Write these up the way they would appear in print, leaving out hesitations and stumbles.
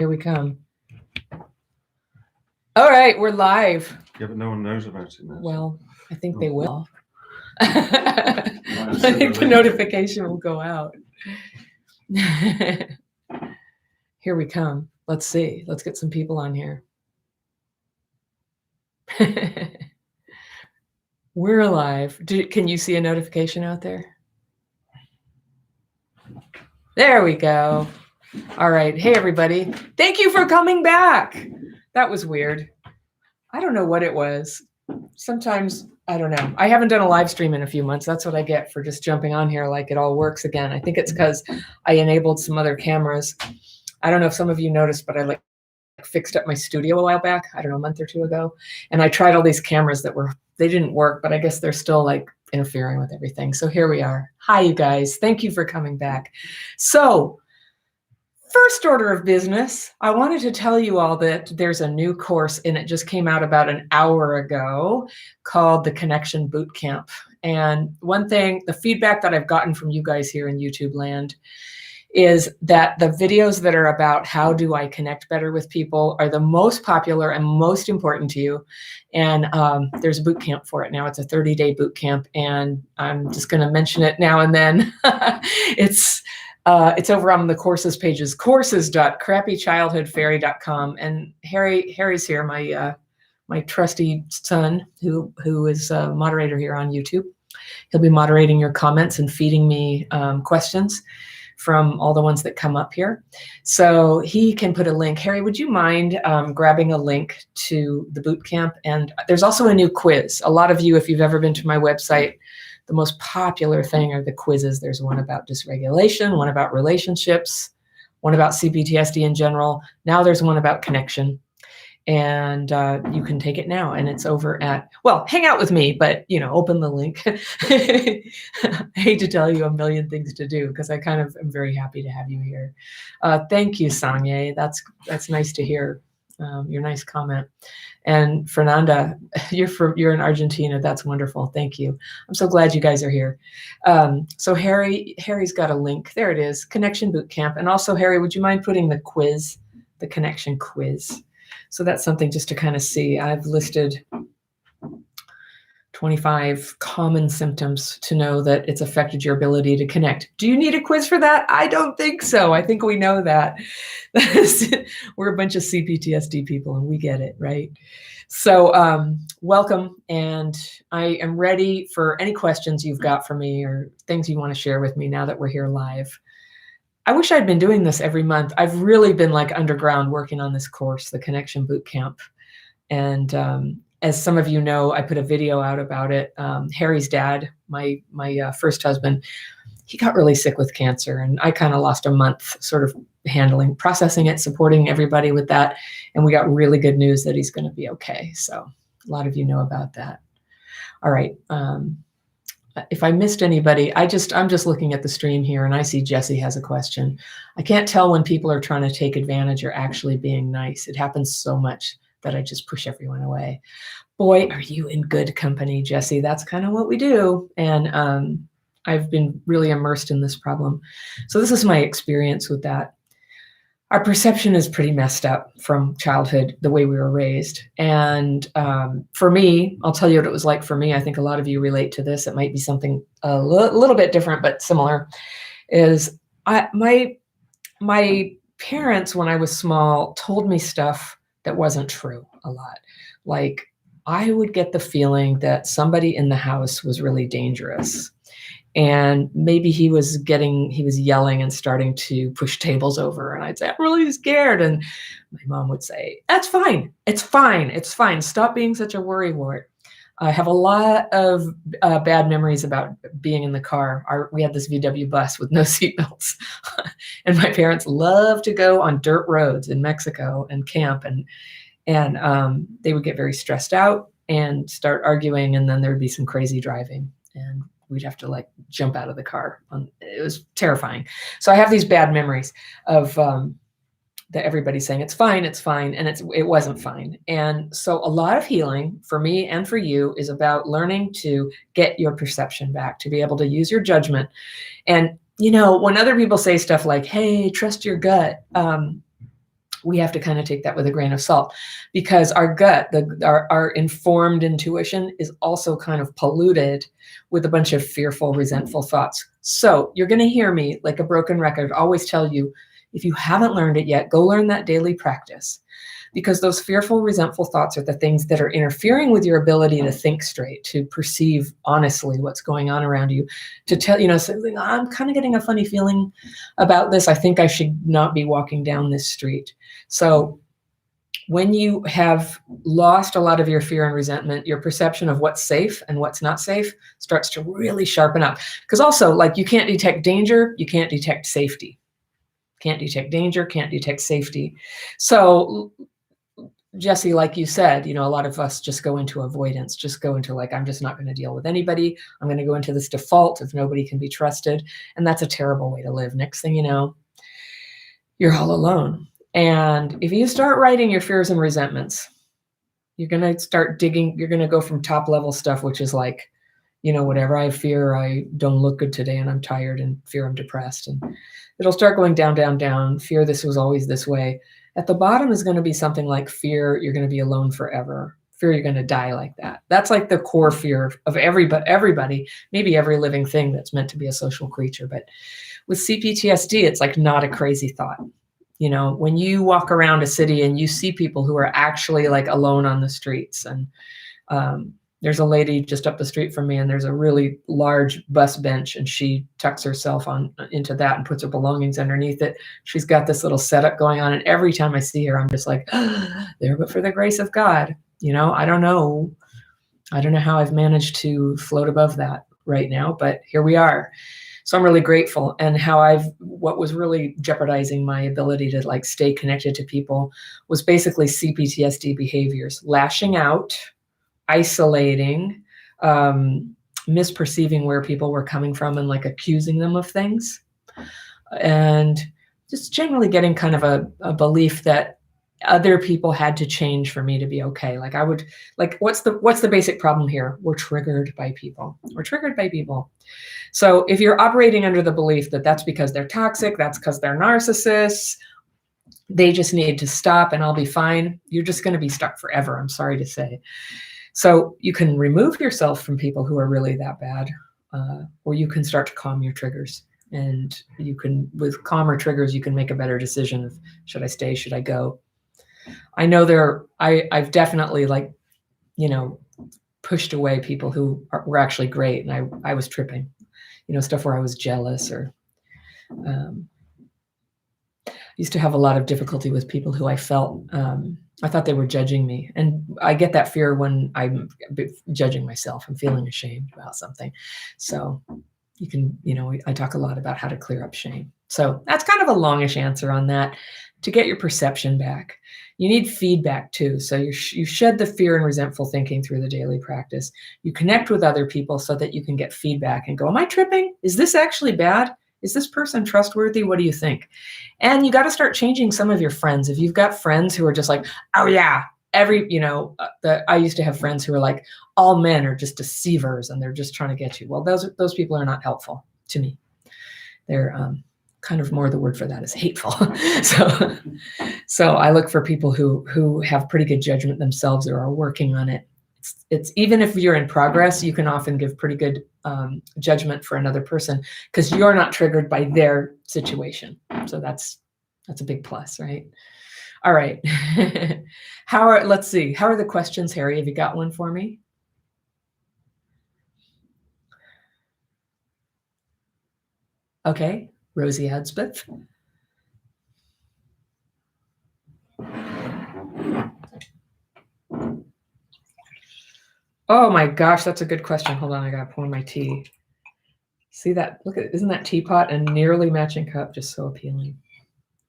Here we come. All right, we're live. Yeah, but no one knows about it now. Well, I think they will. I think the notification will go out. Here we come. Let's see. Let's get some people on here. We're alive. Can you see a notification out there? There we go. All right. Hey, everybody. Thank you for coming back. That was weird. I don't know what it was. Sometimes, I don't know. I haven't done a live stream in a few months. That's what I get for just jumping on here like it all works again. I think it's because I enabled some other cameras. I don't know if some of you noticed, but I fixed up my studio a while back. I don't know, a month or two ago. And I tried all these cameras they didn't work, but I guess they're still interfering with everything. So here we are. Hi, you guys. Thank you for coming back. So first order of business, I wanted to tell you all that there's a new course, and it just came out about an hour ago, called the Connection Bootcamp. And one thing, the feedback that I've gotten from you guys here in YouTube land is that the videos that are about how do I connect better with people are the most popular and most important to you. And there's a boot camp for it now. It's a 30-day boot camp, and I'm just going to mention it now and then. It's over on the courses pages, courses.crappychildhoodfairy.com. And Harry's here, my trusty son, who is a moderator here on YouTube. He'll be moderating your comments and feeding me questions from all the ones that come up here. So he can put a link. Harry, would you mind grabbing a link to the boot camp? And there's also a new quiz. A lot of you, if you've ever been to my website, the most popular thing are the quizzes. There's one about dysregulation, one about relationships, one about Cptsd in general. Now there's one about connection. And you can take it now. And it's over at, well, hang out with me, but, open the link. I hate to tell you a million things to do because I kind of am very happy to have you here. Thank you, Sanye. That's nice to hear. Your nice comment. And Fernanda, you're in Argentina. That's wonderful. Thank you. I'm so glad you guys are here. So Harry's got a link. There it is, Connection Bootcamp. And also, Harry, would you mind putting the quiz, the connection quiz? So that's something just to kind of see. I've listed 25 common symptoms to know that it's affected your ability to connect. Do you need a quiz for that? I don't think so. I think we know that. We're a bunch of Cptsd people and we get it, right? So welcome. And I am ready for any questions you've got for me or things you want to share with me now that we're here live. I wish I'd been doing this every month. I've really been underground working on this course, the Connection Bootcamp. And as some of you know, I put a video out about it. Harry's dad, my first husband, he got really sick with cancer. And I kind of lost a month sort of handling, processing it, supporting everybody with that. And we got really good news that he's going to be okay. So a lot of you know about that. All right. If I missed anybody, I'm just looking at the stream here and I see Jesse has a question. I can't tell when people are trying to take advantage or actually being nice. It happens so much that I just push everyone away. Boy, are you in good company, Jesse. That's kind of what we do. And I've been really immersed in this problem. So this is my experience with that. Our perception is pretty messed up from childhood, the way we were raised. And for me, I'll tell you what it was like for me. I think a lot of you relate to this. It might be something a little bit different, but similar. Is my parents, when I was small, told me stuff that wasn't true a lot. Like I would get the feeling that somebody in the house was really dangerous. And maybe he was yelling and starting to push tables over. And I'd say, I'm really scared. And my mom would say, that's fine. It's fine. It's fine. Stop being such a worrywart. I have a lot of bad memories about being in the car. We had this VW bus with no seatbelts. And my parents loved to go on dirt roads in Mexico and camp. And they would get very stressed out and start arguing. And then there would be some crazy driving. And we'd have to jump out of the car. It was terrifying. So I have these bad memories of that everybody's saying it's fine, and it wasn't fine. And so a lot of healing for me and for you is about learning to get your perception back, to be able to use your judgment. And when other people say stuff like, hey, trust your gut, we have to kind of take that with a grain of salt, because our gut, our informed intuition is also kind of polluted with a bunch of fearful, resentful thoughts. So you're going to hear me, like a broken record, always tell you, if you haven't learned it yet, go learn that daily practice, because those fearful, resentful thoughts are the things that are interfering with your ability to think straight, to perceive honestly what's going on around you, to tell, something, I'm kind of getting a funny feeling about this. I think I should not be walking down this street. So when you have lost a lot of your fear and resentment, your perception of what's safe and what's not safe starts to really sharpen up. Because also, like, you can't detect danger, you can't detect safety. Can't detect danger, can't detect safety. So Jesse, like you said, a lot of us just go into avoidance, just go into like, I'm just not going to deal with anybody. I'm going to go into this default of nobody can be trusted. And that's a terrible way to live. Next thing you know, you're all alone. And if you start writing your fears and resentments, you're going to start digging. You're going to go from top level stuff, which is like, whatever I fear, I don't look good today and I'm tired, and fear I'm depressed. And it'll start going down, down, down. Fear this was always this way. At the bottom is going to be something like fear you're going to be alone forever. Fear you're going to die like that. That's like the core fear of everybody, maybe every living thing that's meant to be a social creature. But with Cptsd, it's like not a crazy thought. When you walk around a city and you see people who are actually like alone on the streets, and there's a lady just up the street from me, and there's a really large bus bench, and she tucks herself into that and puts her belongings underneath it. She's got this little setup going on. And every time I see her, I'm just like, there, but for the grace of God, I don't know. I don't know how I've managed to float above that right now, but here we are. So I'm really grateful. And what was really jeopardizing my ability to like stay connected to people was basically Cptsd behaviors, lashing out, isolating, misperceiving where people were coming from and like accusing them of things, and just generally getting kind of a belief that other people had to change for me to be okay. Like I would, like, what's the basic problem here? We're triggered by people. We're triggered by people. So if you're operating under the belief that that's because they're toxic, that's because they're narcissists, they just need to stop and I'll be fine, you're just going to be stuck forever. I'm sorry to say. So you can remove yourself from people who are really that bad, or you can start to calm your triggers. And you can, with calmer triggers, you can make a better decision of, should I stay, should I go? I know I've definitely pushed away people who were actually great. And I was tripping, stuff where I was jealous, or used to have a lot of difficulty with people who I felt, I thought they were judging me. And I get that fear when I'm judging myself. I'm feeling ashamed about something. So you can, I talk a lot about how to clear up shame. So that's kind of a longish answer on that. To get your perception back, you need feedback too. So you shed the fear and resentful thinking through the daily practice. You connect with other people so that you can get feedback and go, am I tripping? Is this actually bad? Is this person trustworthy? What do you think? And you got to start changing some of your friends. If you've got friends who are just like, oh yeah, I used to have friends who were like, all men are just deceivers and they're just trying to get you. Well, those people are not helpful to me. They're kind of more, the word for that is hateful. So I look for people who have pretty good judgment themselves or are working on it. It's even if you're in progress, you can often give pretty good judgment for another person because you're not triggered by their situation. So that's a big plus, right? All right. Let's see. How are the questions, Harry? Have you got one for me? Okay. Rosie Adspeth. Oh my gosh, that's a good question. Hold on, I gotta pour my tea. See that? Look at, isn't that teapot and nearly matching cup just so appealing?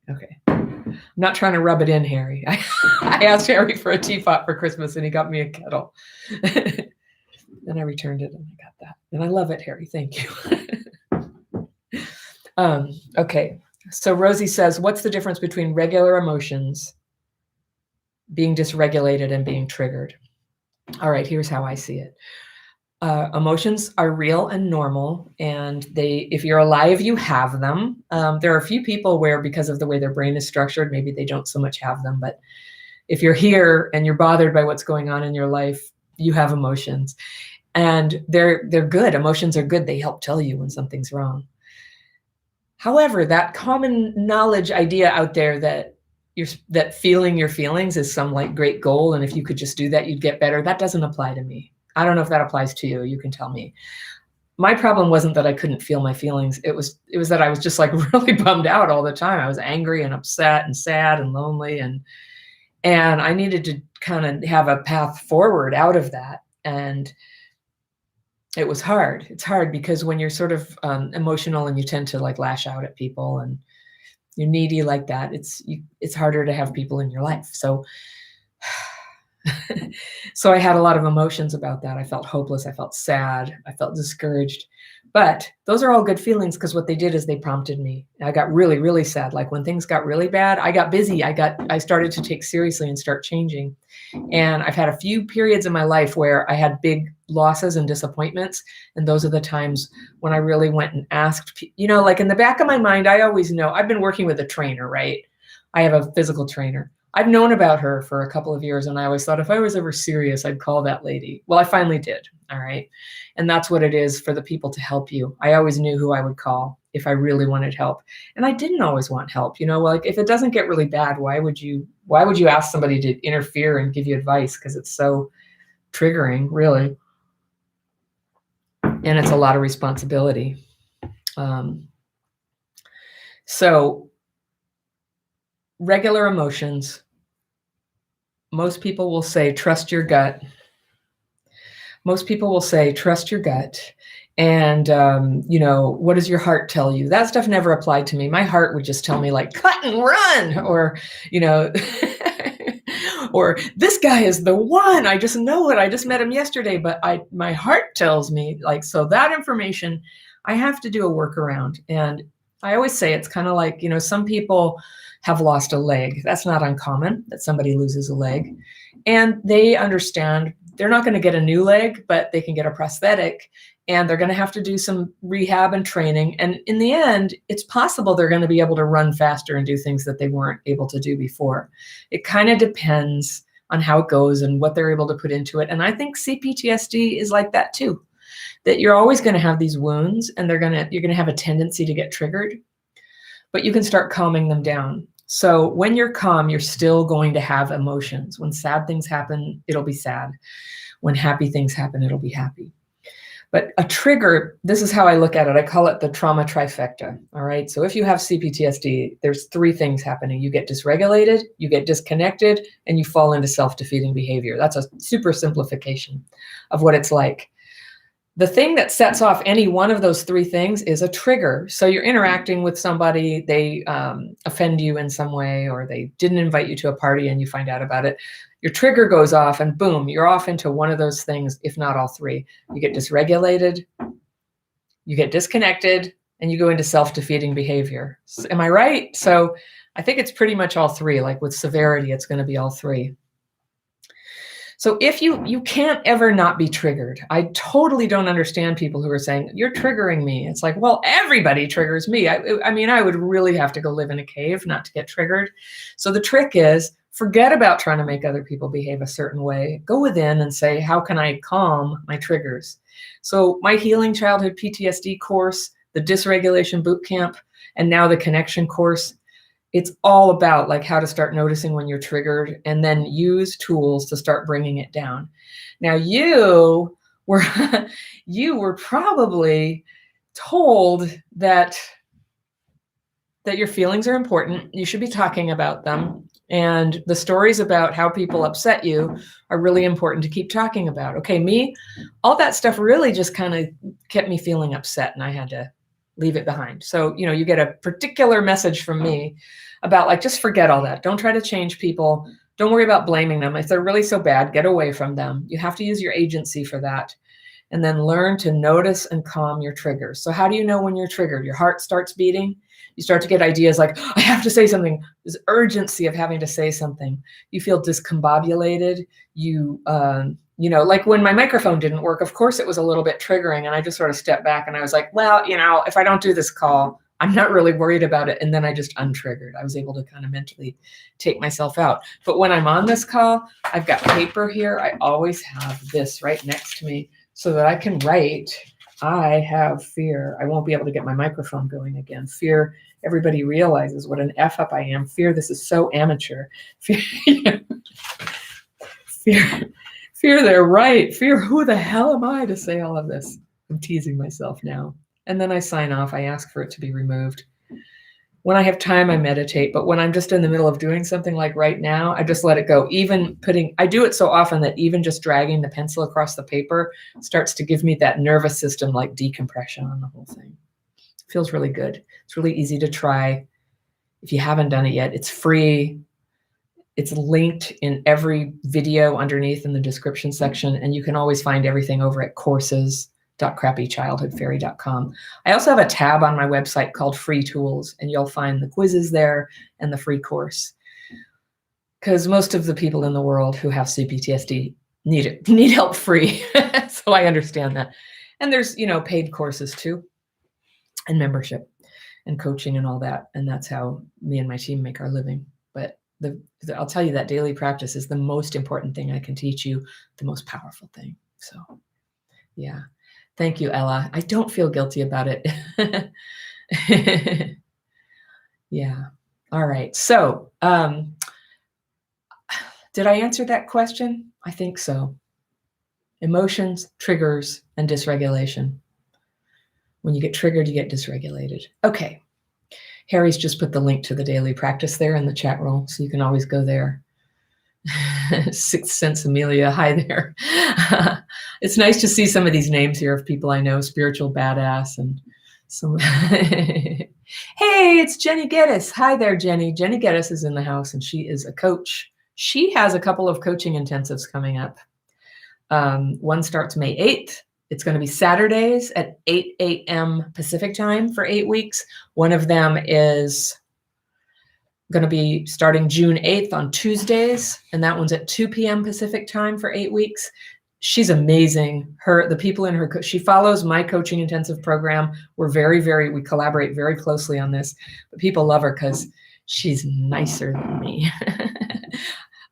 Okay. I'm not trying to rub it in, Harry. I asked Harry for a teapot for Christmas and he got me a kettle. Then I returned it and I got that. And I love it, Harry. Thank you. Okay. So Rosie says, what's the difference between regular emotions, being dysregulated, and being triggered? All right, here's how I see it. Emotions are real and normal, and if you're alive, you have them. There are a few people where, because of the way their brain is structured, maybe they don't so much have them, but if you're here and you're bothered by what's going on in your life, you have emotions, and they're good. Emotions are good. They help tell you when something's wrong. However, that common knowledge idea out there that feeling your feelings is some like great goal, and if you could just do that, you'd get better, that doesn't apply to me. I don't know if that applies to you. You can tell me. My problem wasn't that I couldn't feel my feelings. It was that I was just like really bummed out all the time. I was angry and upset and sad and lonely, and I needed to kind of have a path forward out of that. And it was hard. It's hard because when you're sort of emotional and you tend to like lash out at people and you're needy like that, it's harder to have people in your life. So so I had a lot of emotions about that. I felt hopeless. I felt sad. I felt discouraged. But those are all good feelings, because what they did is they prompted me. I got really, really sad. Like when things got really bad, I got busy. I started to take seriously and start changing. And I've had a few periods in my life where I had big losses and disappointments. And those are the times when I really went and asked, like in the back of my mind, I always know I've been working with a trainer, right? I have a physical trainer. I've known about her for a couple of years, and I always thought if I was ever serious, I'd call that lady. Well, I finally did. All right. And that's what it is, for the people to help you. I always knew who I would call if I really wanted help. And I didn't always want help. Like if it doesn't get really bad, why would you ask somebody to interfere and give you advice? Because it's so triggering, really. And it's a lot of responsibility. So regular emotions, most people will say, trust your gut. Most people will say, trust your gut. And, what does your heart tell you? That stuff never applied to me. My heart would just tell me like, cut and run, or, or this guy is the one. I just know it. I just met him yesterday, but my heart tells me like, so that information, I have to do a workaround. And I always say it's kind of like, some people have lost a leg. That's not uncommon that somebody loses a leg, and they understand they're not going to get a new leg, but they can get a prosthetic, and they're going to have to do some rehab and training. And in the end, it's possible they're going to be able to run faster and do things that they weren't able to do before. It kind of depends on how it goes and what they're able to put into it. And I think Cptsd is like that too, that you're always going to have these wounds, and you're going to have a tendency to get triggered, but you can start calming them down. So when you're calm, you're still going to have emotions. When sad things happen, it'll be sad. When happy things happen, it'll be happy. But a trigger, this is how I look at it. I call it the trauma trifecta. All right. So if you have Cptsd, there's 3 things happening. You get dysregulated, you get disconnected, and you fall into self-defeating behavior. That's a super simplification of what it's like. The thing that sets off any one of those 3 things is a trigger. So you're interacting with somebody, they offend you in some way, or they didn't invite you to a party and you find out about it. Your trigger goes off and boom, you're off into one of those things, if not all 3. You get dysregulated, you get disconnected, and you go into self-defeating behavior. Am I right? So I think it's pretty much all 3. Like with severity, it's going to be all 3. So if you can't ever not be triggered. I totally don't understand people who are saying, you're triggering me. It's like, well, everybody triggers me. I mean, I would really have to go live in a cave not to get triggered. So the trick is, forget about trying to make other people behave a certain way. Go within and say, how can I calm my triggers? So my Healing Childhood PTSD course, the Dysregulation Bootcamp, and now the Connection course, it's all about like how to start noticing when you're triggered and then use tools to start bringing it down. Now you were probably told that your feelings are important. You should be talking about them. And the stories about how people upset you are really important to keep talking about. Okay, me, all that stuff really just kind of kept me feeling upset, and I had to leave it behind. So, you get a particular message from me about like, just forget all that. Don't try to change people. Don't worry about blaming them. If they're really so bad, get away from them. You have to use your agency for that. And then learn to notice and calm your triggers. So how do you know when you're triggered? Your heart starts beating. You start to get ideas like, I have to say something. This urgency of having to say something. You feel discombobulated. You like when my microphone didn't work, of course it was a little bit triggering, and I just sort of stepped back and I was like, well, if I don't do this call, I'm not really worried about it. And then I just untriggered. I was able to kind of mentally take myself out. But when I'm on this call, I've got paper here. I always have this right next to me so that I can write, I have fear. I won't be able to get my microphone going again. Fear, everybody realizes what an F up I am. Fear, this is so amateur. Fear, fear, they're right. Fear, who the hell am I to say all of this? I'm teasing myself now. And then I sign off. I ask for it to be removed. When I have time, I meditate. But when I'm just in the middle of doing something like right now, I just let it go. I do it so often that even just dragging the pencil across the paper starts to give me that nervous system like decompression on the whole thing. It feels really good. It's really easy to try. If you haven't done it yet, it's free. It's linked in every video underneath in the description section. And you can always find everything over at courses.crappychildhoodfairy.com. I also have a tab on my website called Free Tools, and you'll find the quizzes there and the free course. Because most of the people in the world who have CPTSD need help free. So I understand that. And there's, paid courses too, and membership and coaching and all that. And that's how me and my team make our living. But I'll tell you that daily practice is the most important thing I can teach you, the most powerful thing. So yeah. Thank you, Ella. I don't feel guilty about it. Yeah. All right. So did I answer that question? I think so. Emotions, triggers, and dysregulation. When you get triggered, you get dysregulated. Okay. Harry's just put the link to the daily practice there in the chat room, so you can always go there. Sixth Sense Amelia, hi there. It's nice to see some of these names here of people I know, Spiritual Badass and some. Hey, it's Jenny Geddes. Hi there, Jenny. Jenny Geddes is in the house and she is a coach. She has a couple of coaching intensives coming up. One starts May 8th. It's going to be Saturdays at 8 a.m. Pacific time for 8 weeks. One of them is going to be starting June 8th on Tuesdays, and that one's at 2 p.m. Pacific time for 8 weeks. She's amazing. The people in her, she follows my coaching intensive program. We're we collaborate very closely on this, but people love her because she's nicer than me.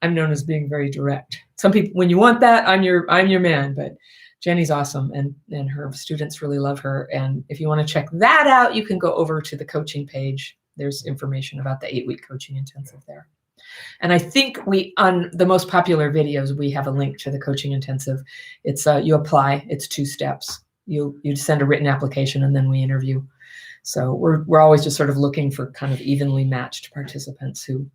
I'm known as being very direct. Some people, when you want that, I'm your man, but Jenny's awesome, and her students really love her. And if you want to check that out, you can go over to the coaching page. There's information about the 8-week coaching intensive there. And I think on the most popular videos, we have a link to the coaching intensive. It's you apply, it's 2 steps. You send a written application and then we interview. So we're always just sort of looking for kind of evenly matched participants who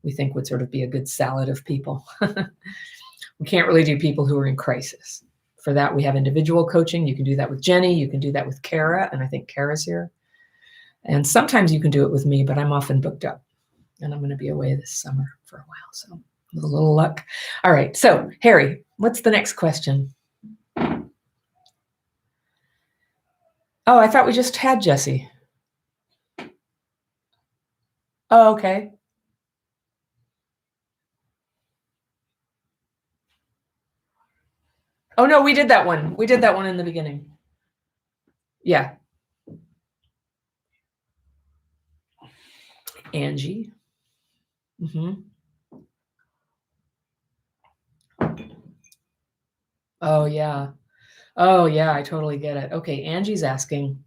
we think would sort of be a good salad of people. We can't really do people who are in crisis. For that, we have individual coaching. You can do that with Jenny. You can do that with Kara, and I think Kara's here. And sometimes you can do it with me, but I'm often booked up. And I'm going to be away this summer for a while, so with a little luck. All right, so Harry, what's the next question? Oh, I thought we just had Jessie. Oh, okay. Oh, no, we did that one. We did that one in the beginning. Yeah. Angie. Mm-hmm. Oh, yeah. Oh, yeah, I totally get it. Okay, Angie's asking,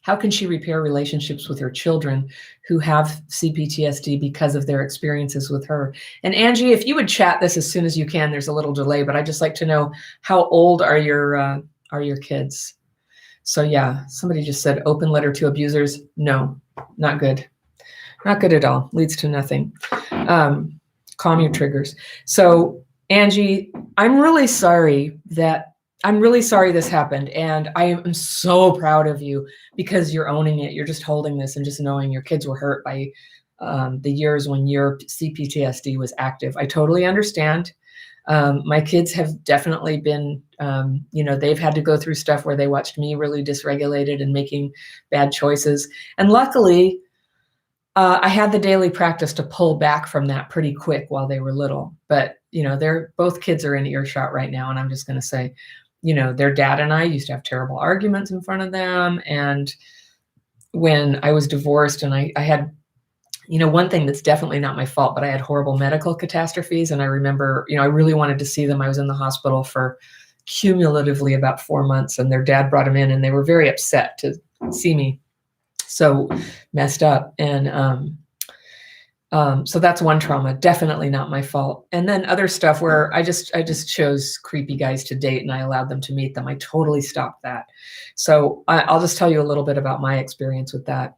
how can she repair relationships with her children who have CPTSD because of their experiences with her? And Angie, if you would chat this as soon as you can, there's a little delay, but I'd just like to know, how old are your kids? So yeah, somebody just said open letter to abusers. No, not good. Not good at all. Leads to nothing. Calm your triggers. So Angie, I'm really sorry this happened. And I am so proud of you because you're owning it. You're just holding this and just knowing your kids were hurt by the years when your CPTSD was active. I totally understand. My kids have definitely been, they've had to go through stuff where they watched me really dysregulated and making bad choices. And luckily, I had the daily practice to pull back from that pretty quick while they were little. But, both kids are in earshot right now. And I'm just going to say, their dad and I used to have terrible arguments in front of them. And when I was divorced and I had, one thing that's definitely not my fault, but I had horrible medical catastrophes. And I remember, I really wanted to see them. I was in the hospital for cumulatively about 4 months, and their dad brought him in, and they were very upset to see me so messed up. And so that's one trauma, definitely not my fault. And then other stuff where I just chose creepy guys to date and I allowed them to meet them. I totally stopped that. So I'll just tell you a little bit about my experience with that.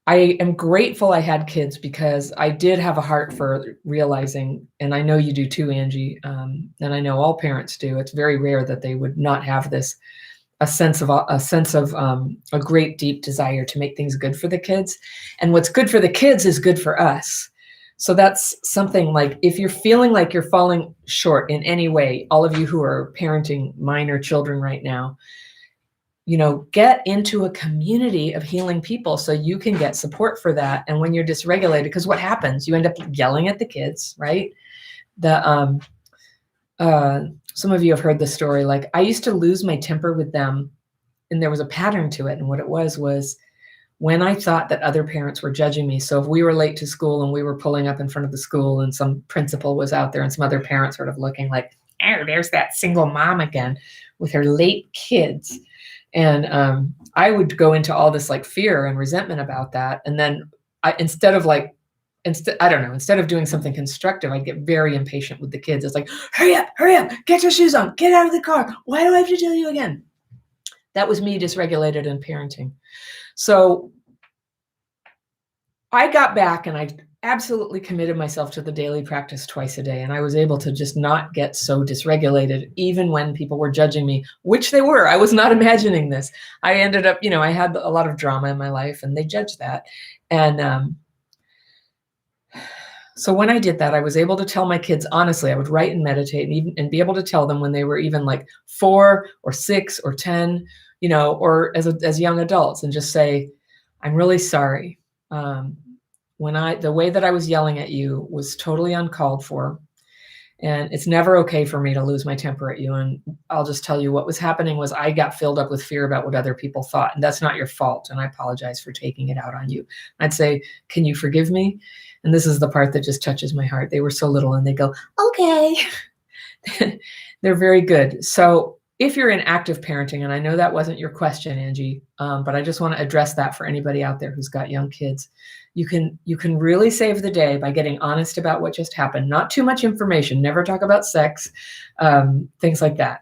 I am grateful I had kids because I did have a heart for realizing, and I know you do too, Angie, and I know all parents do. It's very rare that they would not have this, a sense of a great deep desire to make things good for the kids. And what's good for the kids is good for us. So that's something like, if you're feeling like you're falling short in any way, all of you who are parenting minor children right now, get into a community of healing people so you can get support for that. And when you're dysregulated, because what happens, you end up yelling at the kids, right? Some of you have heard the story. Like, I used to lose my temper with them, and there was a pattern to it. And what it was when I thought that other parents were judging me. So if we were late to school and we were pulling up in front of the school and some principal was out there and some other parents sort of looking like, oh, there's that single mom again with her late kids. And I would go into all this like fear and resentment about that. And then instead of doing something constructive, I'd get very impatient with the kids. It's like, hurry up, get your shoes on, get out of the car. Why do I have to tell you again? That was me dysregulated in parenting. So I got back and I absolutely committed myself to the daily practice twice a day. And I was able to just not get so dysregulated, even when people were judging me, which they were. I was not imagining this. I ended up, I had a lot of drama in my life and they judged that. And so when I did that, I was able to tell my kids, honestly, I would write and meditate and be able to tell them when they were even like 4 or 6 or 10, or as young adults, and just say, I'm really sorry. The way that I was yelling at you was totally uncalled for. And it's never okay for me to lose my temper at you. And I'll just tell you what was happening was I got filled up with fear about what other people thought. And that's not your fault. And I apologize for taking it out on you. I'd say, can you forgive me? And this is the part that just touches my heart. They were so little and they go, okay. They're very good. So if you're in active parenting, and I know that wasn't your question, Angie, but I just want to address that for anybody out there who's got young kids. You can really save the day by getting honest about what just happened. Not too much information. Never talk about sex, things like that.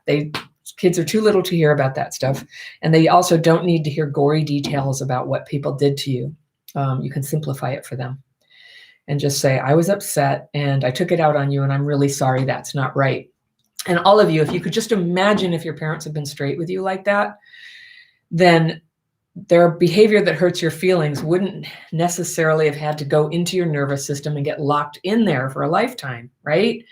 Kids are too little to hear about that stuff. And they also don't need to hear gory details about what people did to you. You can simplify it for them and just say, I was upset and I took it out on you and I'm really sorry. That's not right. And all of you, if you could just imagine if your parents had been straight with you like that, then their behavior that hurts your feelings wouldn't necessarily have had to go into your nervous system and get locked in there for a lifetime, right?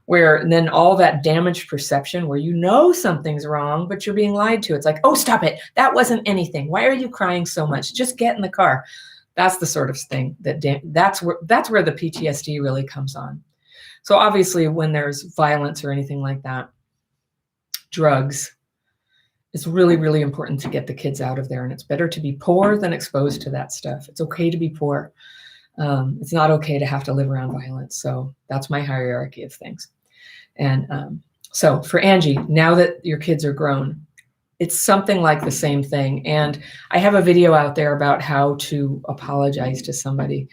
Where then all that damaged perception where something's wrong, but you're being lied to. It's like, oh, stop it. That wasn't anything. Why are you crying so much? Just get in the car. That's the sort of thing that's where the PTSD really comes on. So obviously when there's violence or anything like that, drugs, it's really, really important to get the kids out of there. And it's better to be poor than exposed to that stuff. It's okay to be poor. It's not okay to have to live around violence. So that's my hierarchy of things. And so for Angie, now that your kids are grown, it's something like the same thing. And I have a video out there about how to apologize to somebody.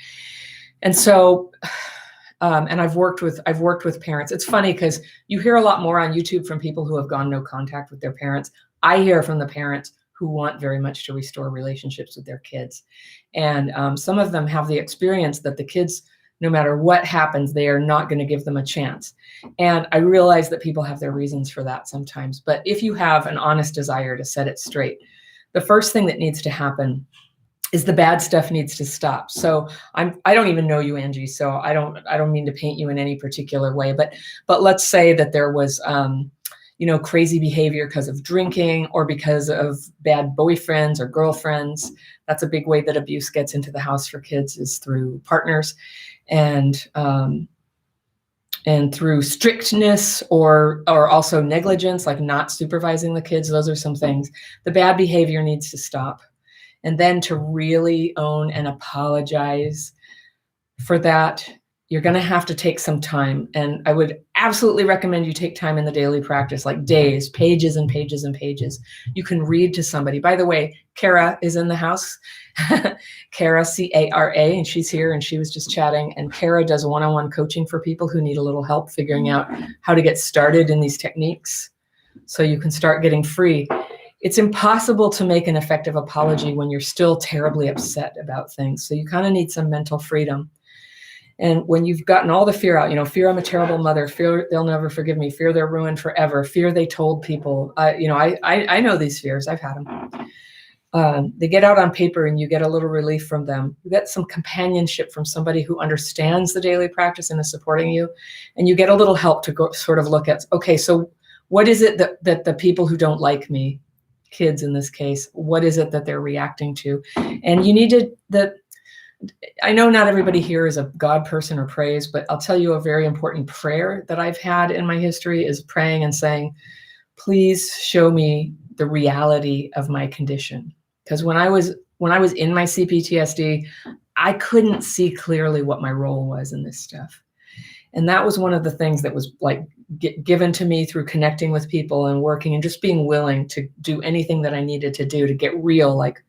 And so, and I've worked with parents. It's funny because you hear a lot more on YouTube from people who have gone no contact with their parents. I hear from the parents who want very much to restore relationships with their kids. And some of them have the experience that the kids, no matter what happens, they are not going to give them a chance. And I realize that people have their reasons for that sometimes. But if you have an honest desire to set it straight, the first thing that needs to happen is the bad stuff needs to stop. So I don't even know you, Angie, so I don't mean to paint you in any particular way, but let's say that there was crazy behavior because of drinking or because of bad boyfriends or girlfriends. That's a big way that abuse gets into the house for kids, is through partners and through strictness or also negligence, like not supervising the kids. Those are some things. The bad behavior needs to stop. And then to really own and apologize for that, you're going to have to take some time. And I would absolutely recommend you take time in the daily practice, like days, pages and pages and pages. You can read to somebody. By the way, Kara is in the house. Kara, C-A-R-A, and she's here, and she was just chatting. And Kara does one-on-one coaching for people who need a little help figuring out how to get started in these techniques so you can start getting free. It's impossible to make an effective apology when you're still terribly upset about things. So you kind of need some mental freedom. And when you've gotten all the fear out, fear I'm a terrible mother, fear they'll never forgive me, fear they're ruined forever, fear they told people, I know these fears, I've had them. They get out on paper and you get a little relief from them. You get some companionship from somebody who understands the daily practice and is supporting you. And you get a little help to go sort of look at, okay, so what is it that the people who don't like me, kids in this case, what is it that they're reacting to? And you need I know not everybody here is a God person or prays, but I'll tell you a very important prayer that I've had in my history is praying and saying, please show me the reality of my condition. Because when I was in my Cptsd, I couldn't see clearly what my role was in this stuff. And that was one of the things that was like given to me through connecting with people and working and just being willing to do anything that I needed to do to get real, like,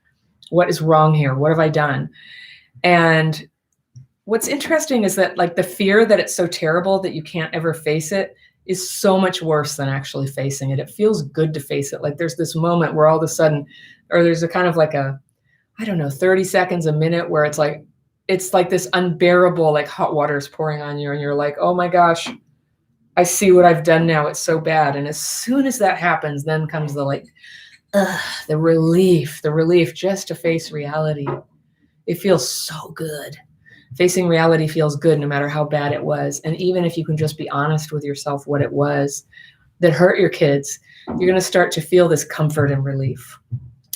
what is wrong here? What have I done? And what's interesting is that, like, the fear that it's so terrible that you can't ever face it is so much worse than actually facing it. It feels good to face it. Like there's this moment where all of a sudden, or there's a kind of like 30 seconds, a minute where it's like this unbearable, like hot water is pouring on you and you're like, oh my gosh, I see what I've done now. It's so bad. And as soon as that happens, then comes the relief just to face reality. It feels so good. Facing reality feels good no matter how bad it was. And even if you can just be honest with yourself what it was that hurt your kids, you're going to start to feel this comfort and relief.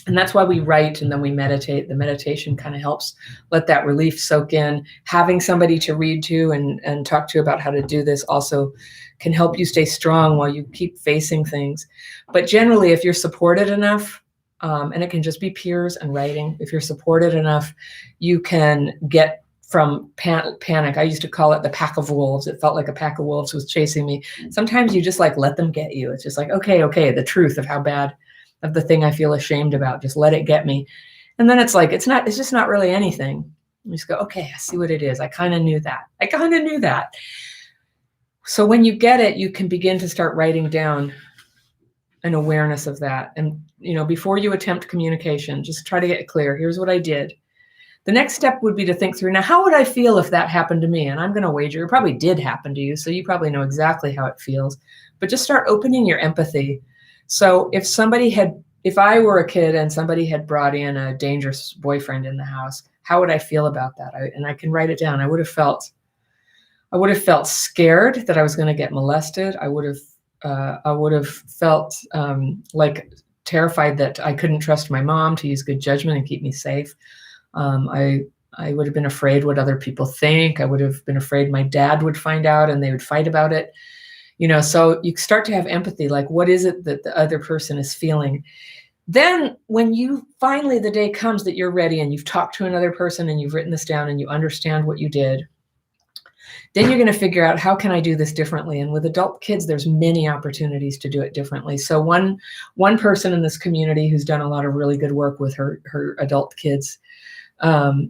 And that's why we write and then we meditate. The meditation kind of helps let that relief soak in. Having somebody to read to and talk to about how to do this also can help you stay strong while you keep facing things. But generally, if you're supported enough, and it can just be peers and writing. If you're supported enough, you can get from panic. I used to call it the pack of wolves. It felt like a pack of wolves was chasing me. Sometimes you just like let them get you. It's just like, okay, the truth of how bad of the thing I feel ashamed about, just let it get me. And then it's like, it's just not really anything. You just go, okay, I see what it is. I kind of knew that. So when you get it, you can begin to start writing down an awareness of that. And, before you attempt communication, just try to get clear. Here's what I did. The next step would be to think through, now, how would I feel if that happened to me? And I'm going to wager it probably did happen to you. So you probably know exactly how it feels, but just start opening your empathy. So if I were a kid and somebody had brought in a dangerous boyfriend in the house, how would I feel about that? And I can write it down. I would have felt scared that I was going to get molested. I would have felt like terrified that I couldn't trust my mom to use good judgment and keep me safe. I would have been afraid what other people think. I would have been afraid my dad would find out and they would fight about it. So you start to have empathy, like what is it that the other person is feeling? Then when the day comes that you're ready and you've talked to another person and you've written this down and you understand what you did, then you're going to figure out, how can I do this differently? And with adult kids, there's many opportunities to do it differently. So one person in this community who's done a lot of really good work with her adult kids,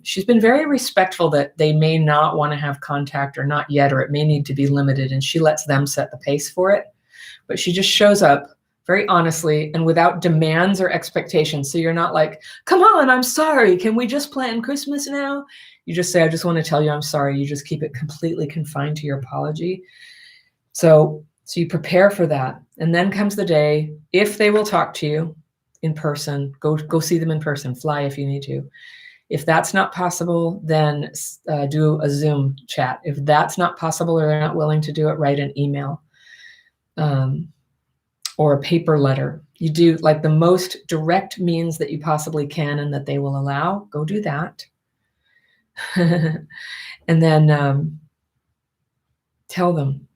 she's been very respectful that they may not want to have contact or not yet, or it may need to be limited. And she lets them set the pace for it. But she just shows up very honestly and without demands or expectations. So you're not like, come on, I'm sorry. Can we just plan Christmas now? You just say, I just want to tell you I'm sorry. You just keep it completely confined to your apology. So you prepare for that. And then comes the day, if they will talk to you in person, go see them in person, fly if you need to. If that's not possible, then do a Zoom chat. If that's not possible or they're not willing to do it, write an email. or a paper letter. You do like the most direct means that you possibly can and that they will allow. Go do that. And then tell them,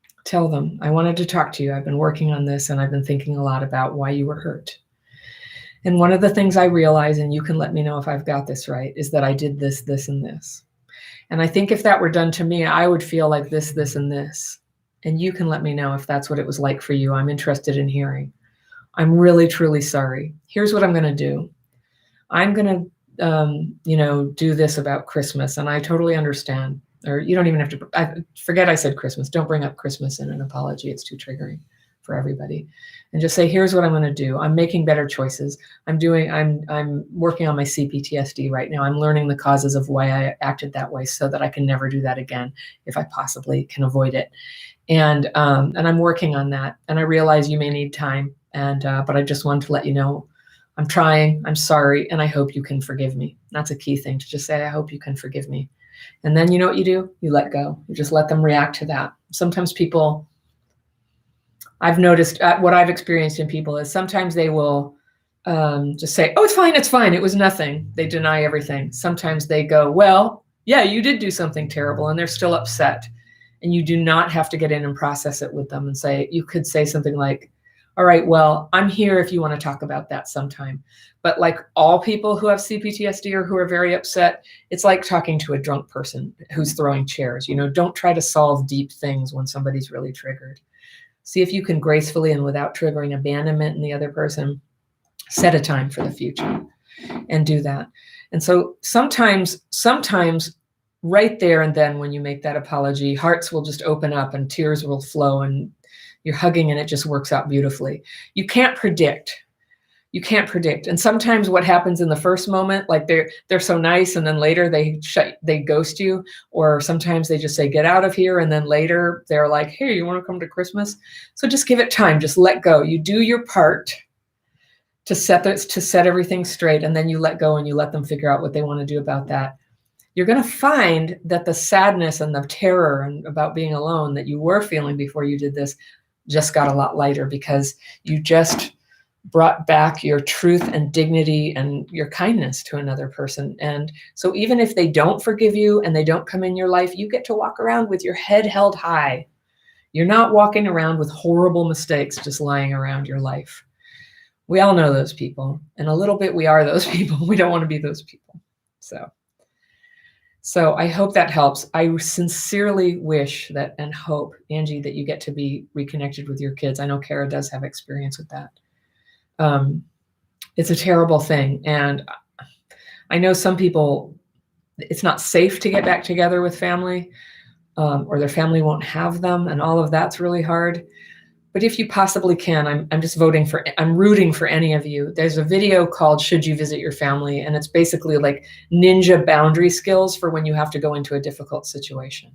I wanted to talk to you. I've been working on this and I've been thinking a lot about why you were hurt. And one of the things I realize, and you can let me know if I've got this right, is that I did this, this, and this. And I think if that were done to me, I would feel like this, this, and this. And you can let me know if that's what it was like for you. I'm interested in hearing. I'm really, truly sorry. Here's what I'm going to do. I'm going to, do this about Christmas. And I totally understand. Or you don't even have to, forget I said Christmas. Don't bring up Christmas in an apology. It's too triggering for everybody. And just say, here's what I'm going to do. I'm making better choices. I'm working on my Cptsd right now. I'm learning the causes of why I acted that way so that I can never do that again if I possibly can avoid it. And I'm working on that. And I realize you may need time. But I just wanted to let you know, I'm trying, I'm sorry, and I hope you can forgive me. That's a key thing, to just say, I hope you can forgive me. And then you know what you do? You let go. You just let them react to that. Sometimes people, I've noticed what I've experienced in people is sometimes they will just say, oh, it's fine. It was nothing. They deny everything. Sometimes they go, well, yeah, you did do something terrible, and they're still upset. And you do not have to get in and process it with them and say, you could say something like, all right, well, I'm here if you want to talk about that sometime. But like all people who have Cptsd or who are very upset, it's like talking to a drunk person who's throwing chairs. Don't try to solve deep things when somebody's really triggered. See if you can gracefully and without triggering abandonment in the other person, set a time for the future and do that. And so sometimes right there and then when you make that apology, hearts will just open up and tears will flow and you're hugging and it just works out beautifully. You can't predict. And sometimes what happens in the first moment, like they're so nice and then later they ghost you, or sometimes they just say, get out of here. And then later they're like, hey, you want to come to Christmas? So just give it time, just let go. You do your part to set everything straight. And then you let go and you let them figure out what they want to do about that. You're going to find that the sadness and the terror and about being alone that you were feeling before you did this just got a lot lighter because you just brought back your truth and dignity and your kindness to another person. And so even if they don't forgive you and they don't come in your life, you get to walk around with your head held high. You're not walking around with horrible mistakes just lying around your life. We all know those people, and a little bit we are those people. We don't want to be those people. So I hope that helps. I sincerely wish that and hope, Angie, that you get to be reconnected with your kids. I know Kara does have experience with that. It's a terrible thing. And I know some people, it's not safe to get back together with family, or their family won't have them. And all of that's really hard. But if you possibly can, I'm rooting for any of you. There's a video called Should You Visit Your Family? And it's basically like ninja boundary skills for when you have to go into a difficult situation.